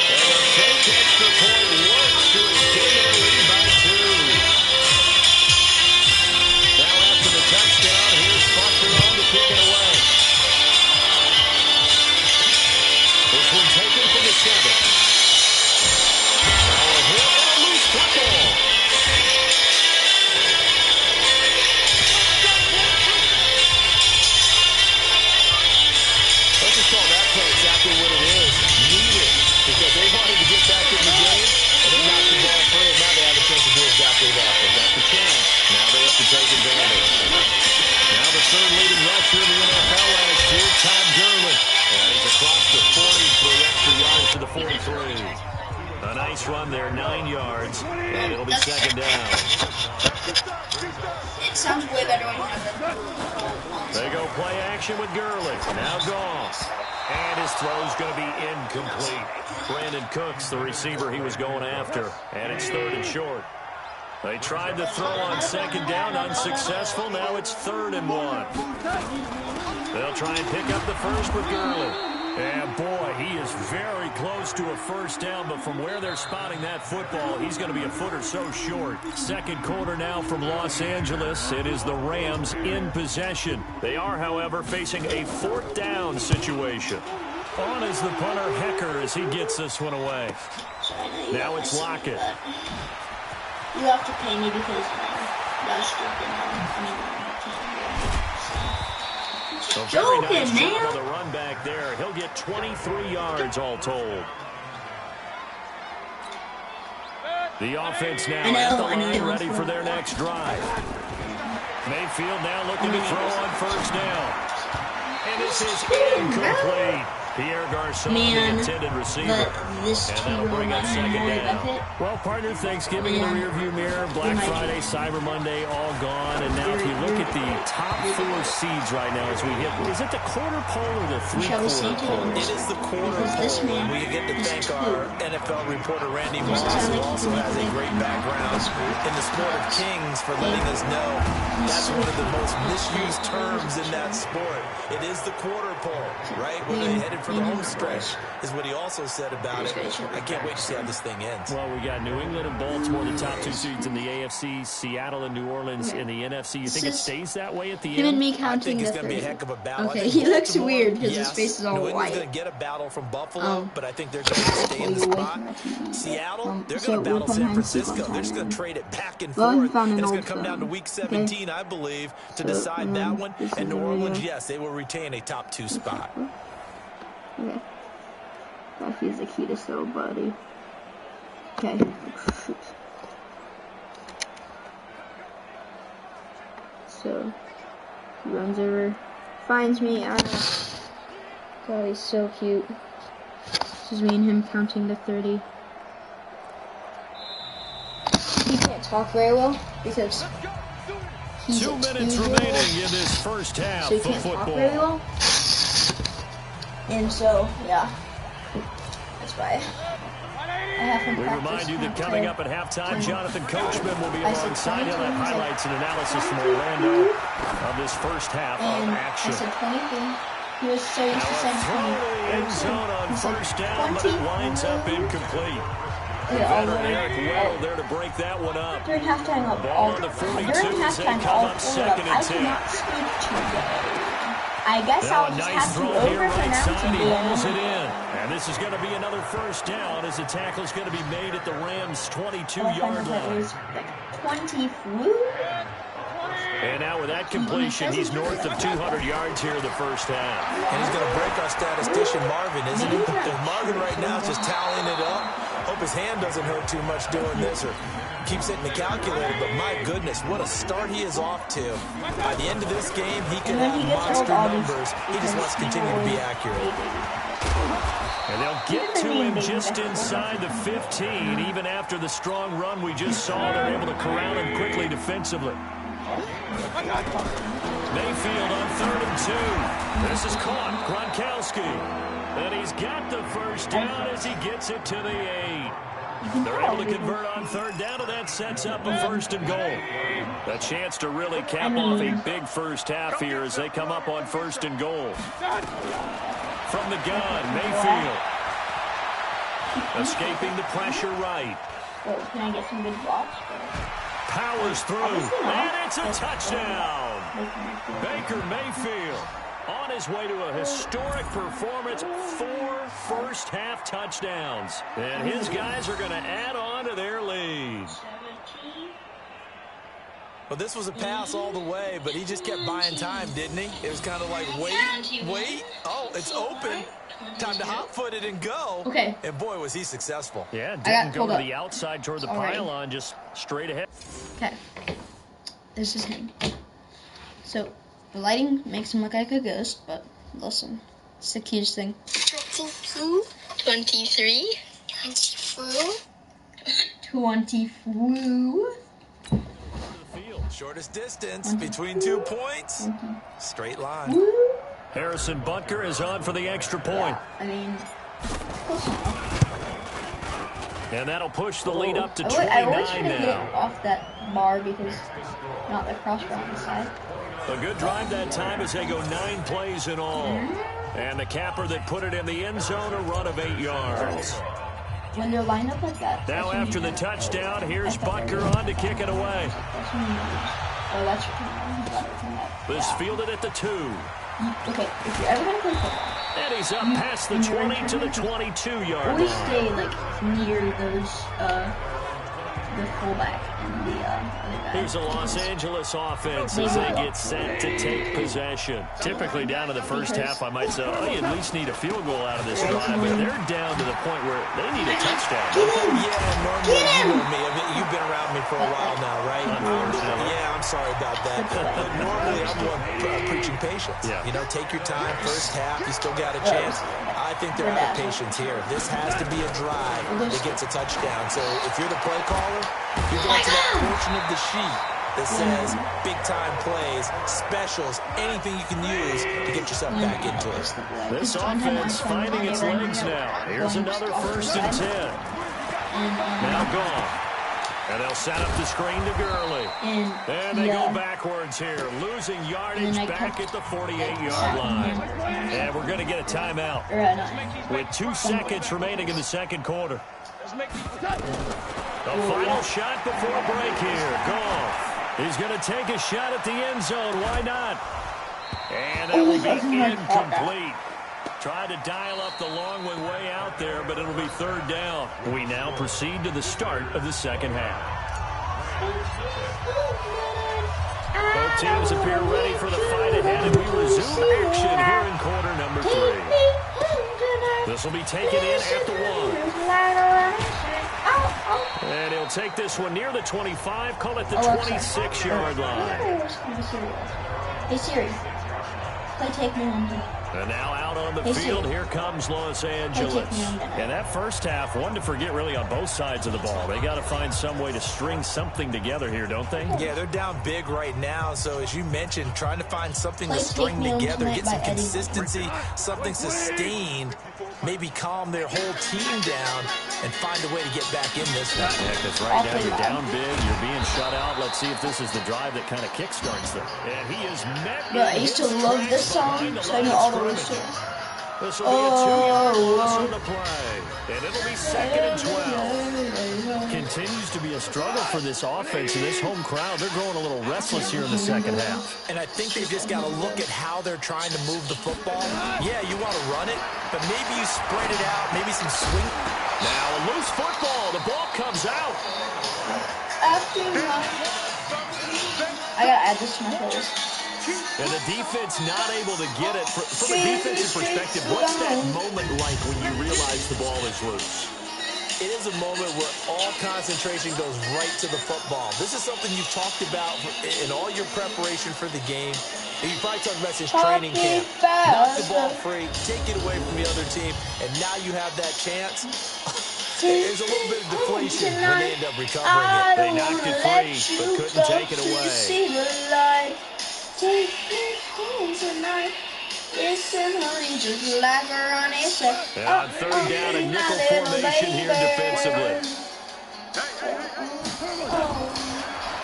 And the fake extra point works to extend their lead by 2. Now 3. A nice run there, 9 yards, and it'll be second down. It sounds way better when you have They go play action with Gurley. Now Goff. And his throw's going to be incomplete. Brandon Cooks, the receiver he was going after. And it's 3rd and short. They tried the throw on second down, unsuccessful. Now it's 3rd and 1. They'll try and pick up the first with Gurley. And boy, he is very close to a first down, but from where they're spotting that football, he's going to be a foot or so short. Second quarter now from Los Angeles. It is the Rams in possession. They are, however, facing a 4th down situation. On is the punter, Hecker, as he gets this one away. Now it's Lockett. You have to pay me because that's stupid. Joking, man. The run back there. He'll get 23 yards all told. The offense now at the line, ready for their next drive. Mayfield now looking to throw on first down. And this is incomplete. Pierre Garçon, the intended receiver. And that'll bring up second down. Well, partner, Thanksgiving in the rearview mirror, Black Friday, Cyber Monday, all gone. And now if you look at the top 4 seeds right now as we hit, is it the quarter pole or the 3/4 pole? It is the quarter pole. We get to thank our NFL reporter, Randy Moss, who also has a great background in the sport of kings, for letting us know that's one of the most misused terms in that sport. It is the quarter pole, right? When they headed for the home stretch, is what he also said about it. I can't wait to see how this thing ends. Well, we got New England and Baltimore, the top 2 seeds in the AFC, Seattle and New Orleans in the NFC. You think it stays that way at the end? Him and me counting. I think it's going to be a heck of a battle. Okay, he looks weird because his face is all New England's white. going to get a battle from Buffalo, but I think they're going to stay in the spot. Seattle, they're going to battle San Francisco. They're just going to trade it back and forth. And it's going to come down to week 17, I believe, to decide that one. And New Orleans, yes, they will retain a top 2 spot. Okay. That feels the cutest little buddy. Okay. So, he runs over, finds me. God, he's so cute. This is me and him counting to 30. He can't talk very well because he's 2 minutes remaining in this first half so he of can't football. talk very well. And so, yeah, that's why I have him We remind you that coming up at halftime, Jonathan Coachman will be alongside. He'll have highlights and analysis from Orlando of this first half of action. I said 23. He was so used to saying 20. End zone on first down, but it winds up incomplete. Veteran Eric Well there to break that one up. During halftime, Ball on the 42 as they come up 2nd and 10. I guess Now I'll a just nice have throw to here right side. He hauls it over in. And this is going to be another first down as the tackle is going to be made at the Rams' 22-yard line. 20 flew? And now with that completion, he's north of 200 yards here in the first half. And he's going to break our statistician, Marvin, isn't he? And Marvin right now is just tallying it up. Hope his hand doesn't hurt too much doing this or keeps hitting the calculator. But my goodness, what a start he is off to. By the end of this game, he can have monster numbers. He just wants to continue to be accurate. And they'll get to him just inside the 15. Even after the strong run we just saw, they're able to corral him quickly defensively. Mayfield on 3rd and 2. This is caught. Gronkowski. And he's got the first down as he gets it to the 8. They're able to convert on 3rd down, and that sets up a 1st and goal. A chance to really cap off a big first half here as they come up on 1st and goal. From the gun, Mayfield. Escaping the pressure right. Can I get some good blocks? Powers through, and it's a touchdown. Baker Mayfield on his way to a historic performance, 4 first-half touchdowns. And his guys are going to add on to their lead. Well, this was a pass all the way, but he just kept buying time, didn't he? It was kind of like, wait. Oh, it's open. Time to hot-foot it and go. Okay. And boy, was he successful. Yeah, didn't go to the outside toward the pylon, just straight ahead. Okay. This is him. So, the lighting makes him look like a ghost, but listen, it's the cutest thing. 22, 23, 20 flew. Shortest distance between 2 points. Straight line. Harrison Butker is on for the extra point. I mean, and that'll push the lead up to I 29 always try to now. get off that bar because not the crossbar on the side. A good drive that time as they go 9 plays in all. And the capper that put it in the end zone, a run of 8 yards. When they're lined up like that. Now after the touchdown, here's Butker on to kick it away. This fielded at the 2. Okay, if you're ever going to play football. And he's up past the 20 to the 22-yard line. Always stay like near those, the fullback and the other guy. Here's a Los Angeles offense as they get set to take possession. Typically down to the first half, I might say, oh, you at least need a field goal out of this drive, but they're down to the point where they need a touchdown. Yeah, normally you know me. I mean, you've been around me for a while now, right? Yeah, I'm sorry about that. But normally I'm one preaching patience. Yeah. You know, take your time. First half, you still got a chance. I think they're out of patience here. This has to be a drive that gets a touchdown. So if you're the play caller, you're going to that portion of the sheet that says big-time plays, specials, anything you can use to get yourself back into it. This offense finding its legs now. Here's another 1st and 10. Now gone. And they'll set up the screen to Gurley. And they go backwards here, losing yardage back at the 48-yard line. And we're going to get a timeout with 2 seconds remaining in the second quarter. The final shot before break here. Goff. He's going to take a shot at the end zone. Why not? And that will be incomplete. Tried to dial up the long one way out there, but it'll be 3rd down. We now proceed to the start of the second half. Both teams appear ready for the fight ahead, and we resume action here in quarter number 3. This will be taken in at the 1. And he'll take this one near the 25, call it the 26-yard line. Hey Siri, play Take Me Home. And now out on the field, here comes Los Angeles. And that first half, one to forget really on both sides of the ball. They got to find some way to string something together here, don't they? Yeah, they're down big right now. So as you mentioned, trying to find something to string together, get some consistency, something sustained, maybe calm their whole team down and find a way to get back in this one. Yeah, because right now you're down big, you're being shut out. Let's see if this is the drive that kind of kickstarts them. And he is met. Bro, I used to love this song, so I know all the words to it. This will be a 2-yard loss on the play. And it'll be 2nd and 12. Continues to be a struggle for this offense and this home crowd. They're growing a little restless here in the second half. And I think they've just got to look at how they're trying to move the football. Yeah, you want to run it, but maybe you spread it out, maybe some swing. Now a loose football. The ball comes out. I got to add this to my playlist. And the defense not able to get it. From a defensive perspective, what's that moment like when you realize the ball is loose? It is a moment where all concentration goes right to the football. This is something you've talked about in all your preparation for the game. And you probably talked about this training camp. Knock the ball free, take it away from the other team, and now you have that chance. There's a little bit of deflation when they end up recovering it. They knocked it free, but couldn't take it away. Take me home tonight. Listen, honey, just like Ronnie said. And on 3rd down, a nickel formation here defensively.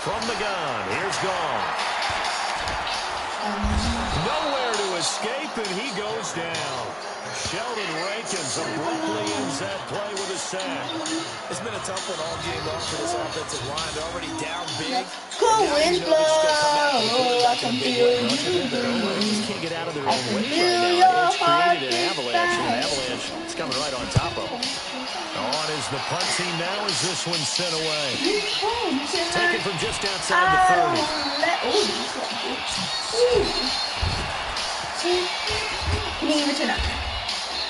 From the gun, here's Gone. Nowhere to escape, and he goes down. Sheldon Rankins abruptly ends that play with a sack. It's been a tough one all game long for this offensive line. They're already down big. Cool winds blow, I can feel you. They just can't get out of their own way right now. It's created an avalanche, and an avalanche is coming right on top of them. On is the punt team now as this one's sent away. Taken from just outside the 30. Can you even turn up?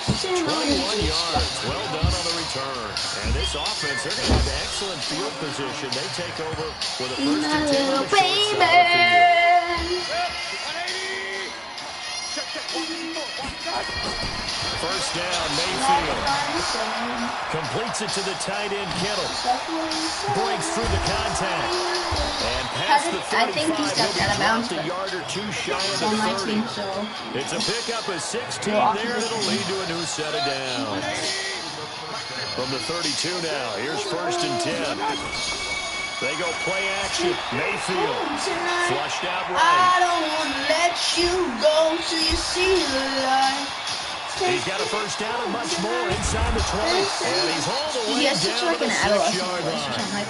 21 yards. Well done on the return. And this offense, they're going to have excellent field position. They take over with a 1st and 10 on the short side of the field. First down, Mayfield. Completes it to the tight end, Kittle. Breaks through the contact. And past the 35. I think he stepped out of bounds. A yard or two shy of the 30. It's a pickup of 16 there, and it'll lead to a new set of downs. From the 32 now, here's first and 10. They go play action. Mayfield flushed out right. I don't want to let you go till you see the light. He's got a first down and much more inside the 20. And he's all the way down to the 6-yard line.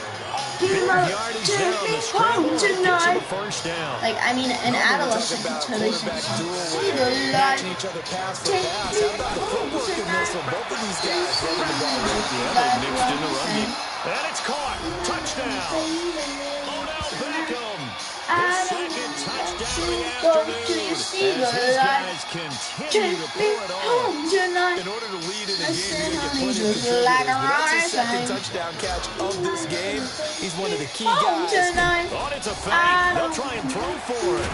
Big yardage there on the scramble. Gets him a first down. Like, I mean, an adolescent can totally see the light. Each other pass for pass. How about the footwork in this from both of these guys running the ball? Yeah, they mixed in the run game. And it's caught. Touchdown. Odell Beckham. His second touchdown of the afternoon. As his guys continue to pull it off. In order to lead in a game, you get plenty of contributors. That's his second touchdown catch of this game. He's one of the key guys. Oh, it's a fake. They'll try and throw for it.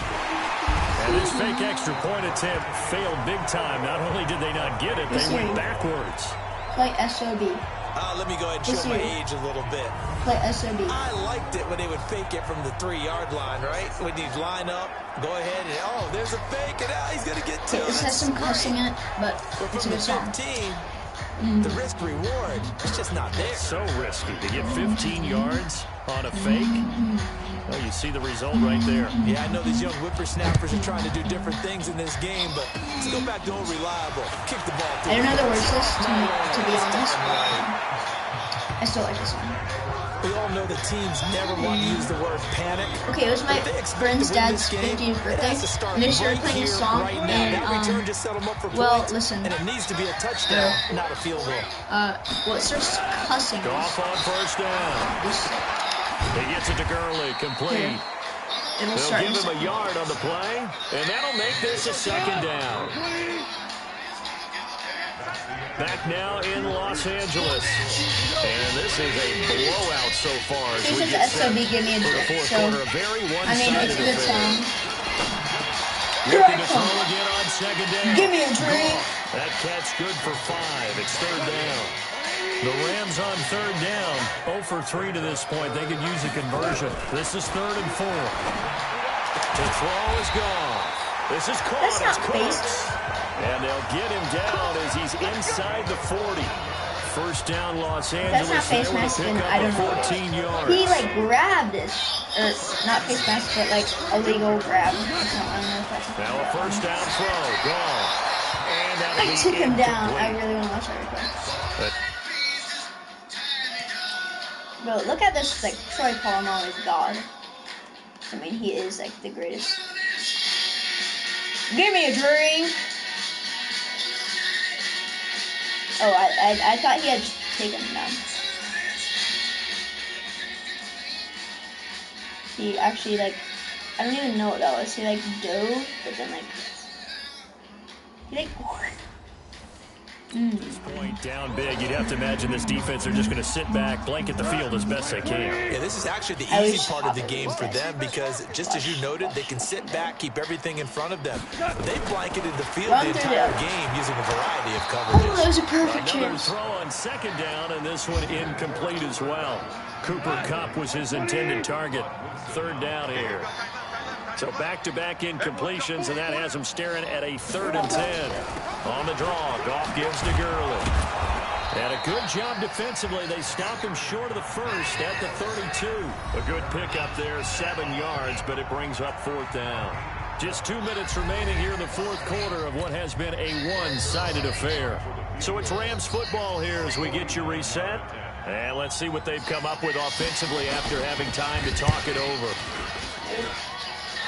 And this fake extra point attempt failed big time. Not only did they not get it, they went backwards. Play SOB. Let me go ahead and show my age a little bit. Play SOB. I liked it when they would fake it from the 3-yard line, right? When you line up, go ahead and, oh, there's a fake, and now he's going to get to it. This has some cussing in it, but it's a good song. The risk-reward, it's just not there. It's so risky to get 15 yards on a fake. Well, you see the result right there. Yeah, I know these young whippersnappers are trying to do different things in this game, but let's go back to old reliable. Kick the ball. I don't know the words list, to be honest, but I still like this one. We all know the teams never want to use the word panic. Okay, it was my friend's dad's 50th birthday, and they started playing a song, and, well, listen. And it needs to be a touchdown, not a field goal. Well, it starts cussing. Go off on first down. He gets it to Gurley, complete. They'll give him a yard on the play, and that'll make this a second down. Back now in Los Angeles. And this is a blowout so far as we get set for the fourth quarter. A very one-sided affair. Looking to throw again on second down. Give me a drink. That catch good for 5. It's third down. The Rams on third down, 0 for 3 to this point. They could use a conversion. This is 3rd and 4. The throw is gone. This is caught. That's not Cooks. And they'll get him down as he's inside the 40. First down, Los Angeles. That's not face mask, and I don't know. 14 yards. He, like, grabbed it. Or, not face mask, but, like, a legal grab. I don't know if that's now a first down throw. Gone. And that'll I took him down. I really want to watch that replay. Bro, look at this, like, Troy Polamalu is God. I mean, he is, like, the greatest. Give me a drink! Oh, I thought he had taken him down. He actually, like, I don't even know what that was. He, like, dove, but then, like, he, like, At this point, down big, you'd have to imagine this defense are just going to sit back, blanket the field as best they can. Yeah, this is actually the easy part of the game for them because, just as you noted, they can sit back, keep everything in front of them. They've blanketed the field the entire game using a variety of coverages. Oh, that was a perfect Another chance. throw on second down, and this one incomplete as well. Cooper Kupp was his intended target. Third down here. So back-to-back incompletions, and that has him staring at a 3rd and 10. On the draw, Goff gives to Gurley. And a good job defensively. They stop him short of the first at the 32. A good pickup there, 7 yards, but it brings up 4th down. Just 2 minutes remaining here in the fourth quarter of what has been a one-sided affair. So it's Rams football here as we get you reset. And let's see what they've come up with offensively after having time to talk it over.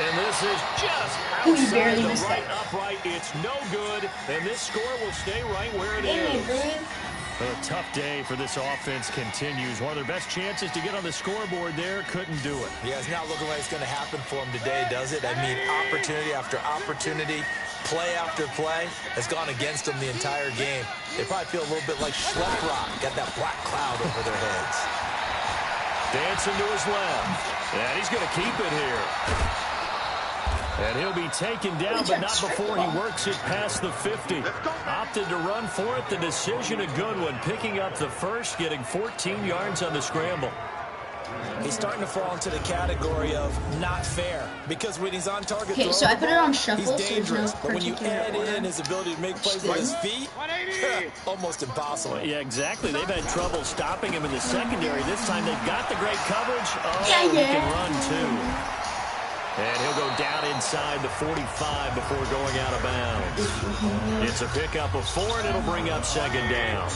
And this is just outside the right upright. It's no good, and this score will stay right where it is. A tough day for this offense continues. One of their best chances to get on the scoreboard there, couldn't do it. Yeah, it's not looking like it's going to happen for them today, does it? I mean, opportunity after opportunity, play after play has gone against them the entire game. They probably feel a little bit like Schlepp Rock, got that black cloud over their heads. Dancing to his left, and he's going to keep it here. And he'll be taken down, but not before he works it past the 50. Opted to run for it. The decision a good one. Picking up the first, getting 14 yards on the scramble. He's starting to fall into the category of not fair because when he's on target, okay, so I put it on shuffle, he's dangerous. So but when you add in his ability to make plays with his feet, almost impossible. Well, yeah, exactly. They've had trouble stopping him in the secondary. This time they've got the great coverage. Oh, yeah. He can run too. And he'll go down inside the 45 before going out of bounds. It's a pickup of 4, and it'll bring up second down.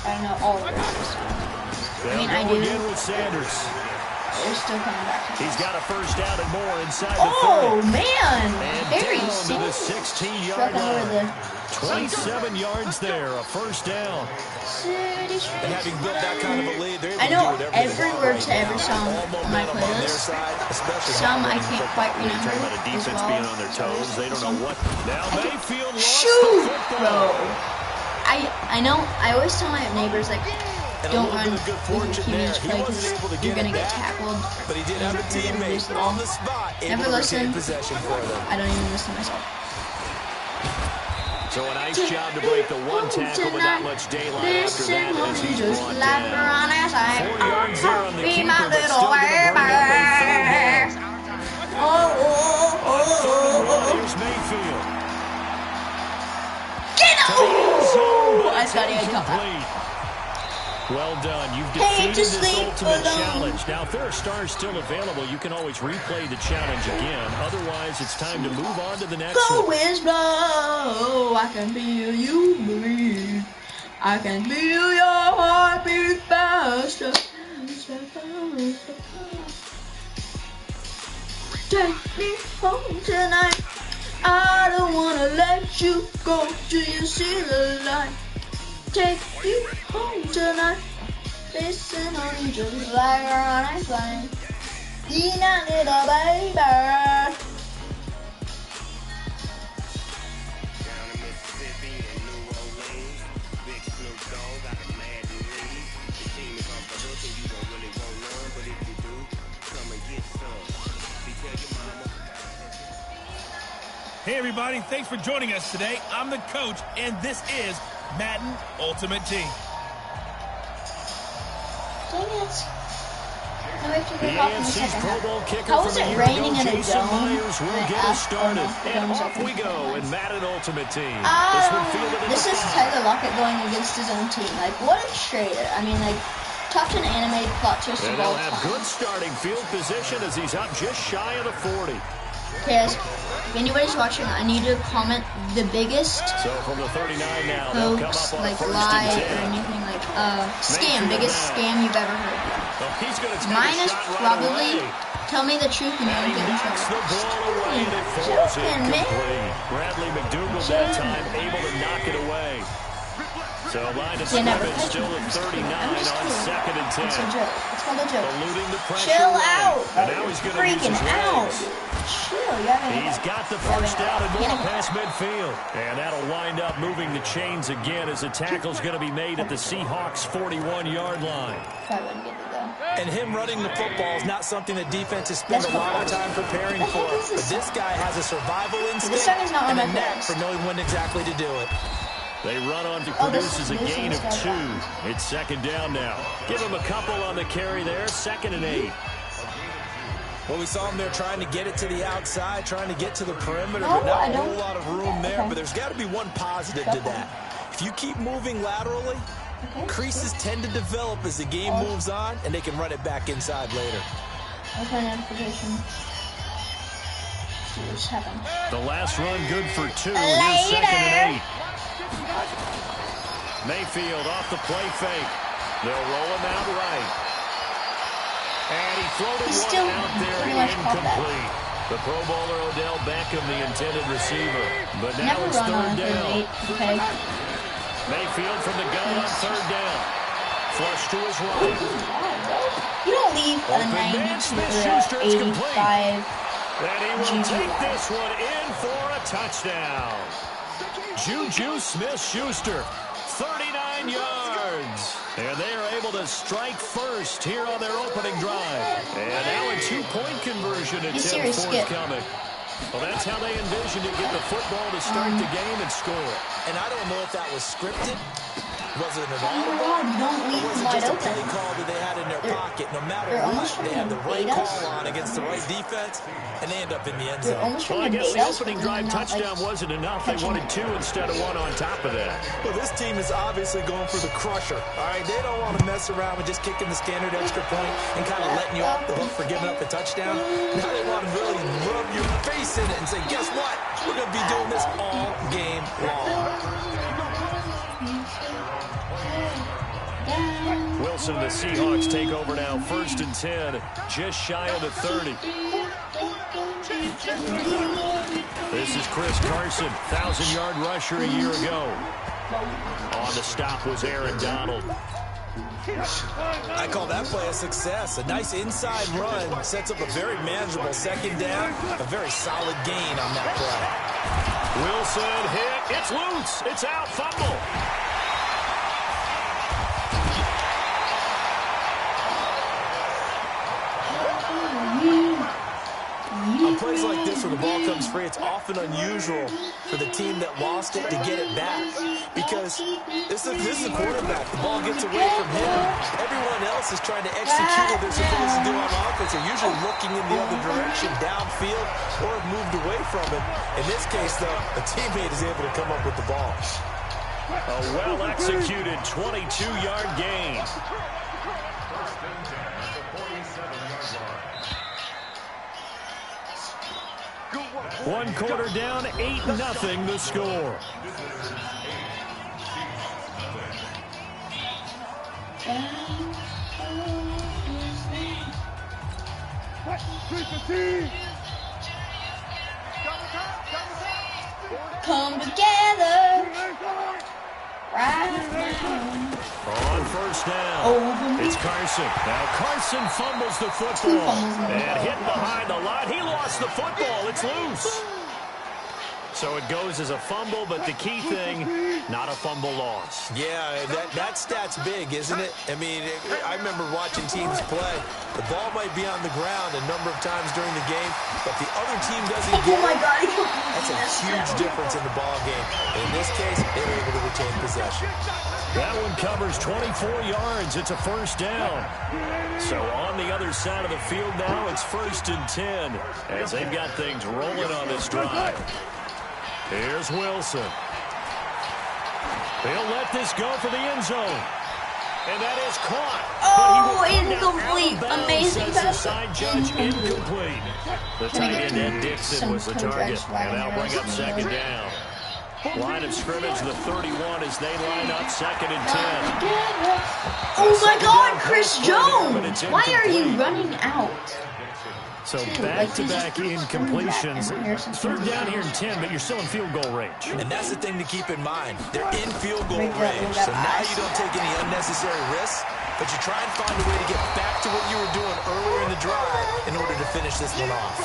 I don't know all of this. I mean, I do. Again with Sanders. They're still coming back. He's got a first down and more inside the 30. Oh, man. And Very down to the 16-yard line. 27 yards there, a first down. And having built that kind of a lead, they're able I know to do every word to every song on my playlist. Some I can't quite remember. Talking about a defense being on their toes. They don't know what. Now Mayfield lost Shoot, the football. bro. I know. I always tell my neighbors, like, don't run with your QB's play because you're going to get tackled. But he did have a teammate on the spot. Never listen. Possession for them. I don't even listen to myself. So a nice job to break the one tackle with not much daylight after that as he's brought down. 4 yards there on the keeper, but still going to bring up a third down. Here's Mayfield. Get Oh, I thought he had caught that. Well done. You've defeated this ultimate challenge. Now, if there are stars still available, you can always replay the challenge again. Otherwise, it's time to move on to the next one. Go is blow. I can feel you bleed. I can feel your heartbeat faster. Take me home tonight. I don't wanna let you go till you see the light. Take you home tonight. Listen on you just like on a flame. Dina little baby. Hey, everybody. Thanks for joining us today. I'm the coach, and this is Madden Ultimate Team. Dang it. Now we have to get off in the second half. How was it raining in a dome? We'll get us started. And off we go in Madden Ultimate Team. This is Tyler Lockett going against his own team. Like, what a trade. I mean, like, top 10 animated plot twist of all time. And he'll have good starting field position as he's up just shy of the 40. Okay, guys, if anybody's watching, I need to comment the biggest so from the 39 now, hoax, like lie or anything like scam, biggest scam you've ever heard. Mine is probably tell me the truth and you won't get in trouble. Joking, man. Bradley McDougal that time able to knock it away. So line of scrimmage still at 39 on second and 10. It's a joke. It's called a joke. Eluding the pressure. Chill out. And now he's going to use his legs. Chill. He's got the first down and more past midfield. And that'll wind up moving the chains again as the tackle's going to be made at the Seahawks' 41-yard line. And him running the football is not something that defenses spend a lot of time preparing for. But this guy has a survival instinct and a knack for knowing when exactly to do it. They run on to produces a gain of 2. It's second down now. Give him a couple on the carry there. 2nd and 8. Well, we saw him there trying to get it to the outside, trying to get to the perimeter, but not a whole lot of room there. But there's got to be one positive to that. If you keep moving laterally, creases tend to develop as the game moves on, and they can run it back inside later. Okay, notification. What's happened? The last run good for 2. Here's 2nd and 8. Mayfield off the play fake. They'll roll him out right. And he floated one out there incomplete. The Pro Bowler Odell Beckham, the intended receiver. But now it's 3rd down. Okay. Mayfield from the gun on 3rd down. Flush to his right. You don't leave a 90 to 85. And he will take this one in for a touchdown. Juju Smith-Schuster, 39 yards. And they are able to strike first here on their opening drive. And now a 2-point conversion attempt forthcoming. Well, that's how they envisioned to get the football to start the game and score. And I don't know if that was scripted. Was it an Oh my God, don't leave or was it wide just a open. play call that they had in their pocket? No matter what, they had the right call on against the right defense, and they end up in the end zone. Well, I guess the opening drive touchdown wasn't enough. They wanted 2 instead of 1 on top of that. Well, this team is obviously going for the crusher. All right, they don't want to mess around with just kicking the standard extra point and kind of letting you off the hook for giving up a touchdown. Now they want to really rub your face in it and say, guess what? We're going to be doing this all game long. Wilson, the Seahawks take over now, 1st and 10, just shy of the 30. This is Chris Carson, 1,000-yard rusher a year ago. On the stop was Aaron Donald. I call that play a success. A nice inside run sets up a very manageable 2nd down, a very solid gain on that play. Wilson hit. It's loose. It's out. Fumble. On plays like this where the ball comes free, it's often unusual for the team that lost it to get it back. Because this is a quarterback. The ball gets away from him. Everyone else is trying to execute what they're supposed to do on offense. They're usually looking in the other direction, downfield, or have moved away from it. In this case, though, a teammate is able to come up with the ball. A well-executed 22-yard gain. One quarter down, 8-0 the score. Come together right now. On 1st down, it's Carson. Now Carson fumbles the football and hit behind the line. He lost the football. It's loose. So it goes as a fumble, but the key thing, not a fumble loss. Yeah, that stat's big, isn't it? I mean, I remember watching teams play. The ball might be on the ground a number of times during the game, but the other team doesn't get it. That's a huge difference in the ball game. In this case, they were able to retain possession. That one covers 24 yards. It's a 1st down. So on the other side of the field now, it's 1st and 10 as they've got things rolling on this drive. Here's Wilson. They'll let this go for the end zone. And that is caught. Incomplete. Amazing pass. Side judge incomplete. The tight end, Ed Dixon, was the target. And that'll bring up 2nd down. Line of scrimmage, the 31 as they line up 2nd and 10. Oh my God, Chris Jones! Why are you running out? So back-to-back incompletions. 3rd down here in 10, but you're still in field goal range. And that's the thing to keep in mind. They're in field goal range. So now you don't take any unnecessary risks, but you try and find a way to get back to what you were doing earlier in the drive in order to finish this one off.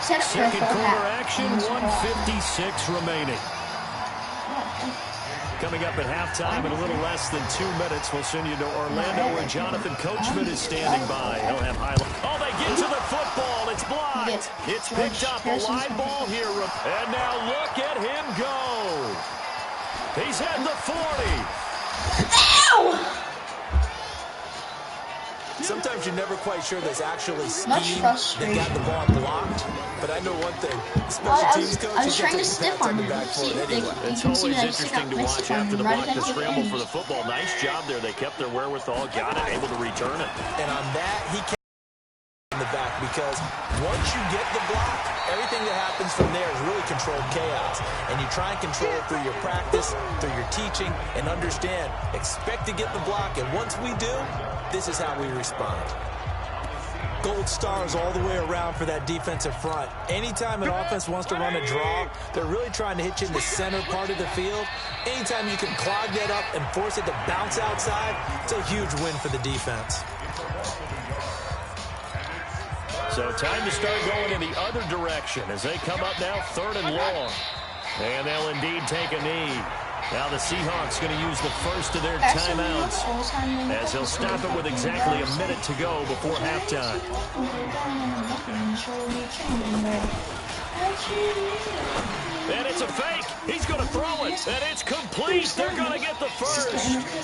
2nd quarter action, 1:56 remaining. Coming up at halftime in a little less than 2 minutes, we'll send you to Orlando where Jonathan Coachman is standing by. He'll have highlights. Oh, they get to the football. It's blocked. It's picked up. A live ball here. And now look at him go. He's at the 40. Ow! Sometimes you're never quite sure there's actually scheme that got the ball blocked. But I know one thing. Special teams coach, I was trying to stiff on him. It's always interesting to watch after the block, the scramble for the football. Nice job there. They kept their wherewithal, got it, able to return it. And on that, he came in the back because once you get the block, everything that happens from there is really controlled chaos. And you try and control it through your practice, through your teaching, and understand, expect to get the block. And once we do, this is how we respond. Gold stars all the way around for that defensive front. Anytime an offense wants to run a draw, they're really trying to hit you in the center part of the field. Anytime you can clog that up and force it to bounce outside, it's a huge win for the defense. So time to start going in the other direction as they come up now 3rd and long. And they'll indeed take a knee. Now the Seahawks going to use the first of their timeouts as they'll stop it with exactly a minute to go before halftime. And it's a fake. He's going to throw it. And it's complete. They're going to get the first.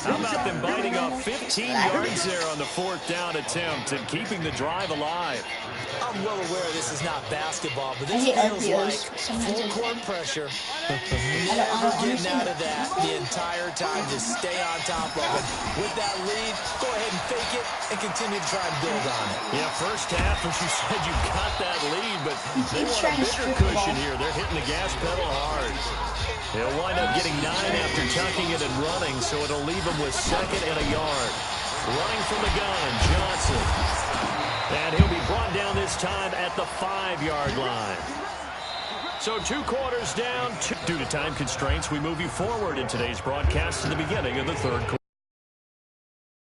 How about them biting off 15 yards there on the 4th down attempt and keeping the drive alive? I'm well aware this is not basketball, but this feels like full court pressure. Never getting out of that the entire time. Just stay on top of it. With that lead, go ahead and fake it and continue to try and build on it. Yeah, first half, as you said, you got that lead, but they want a bigger cushion here. They're hitting the gas pedal hard. They'll wind up getting 9 after tucking it and running, so it'll leave them with 2nd and a yard. Running from the gun, Johnson. And he'll be brought down this time at the 5-yard line. So 2 quarters down. Due to time constraints, we move you forward in today's broadcast to the beginning of the 3rd quarter.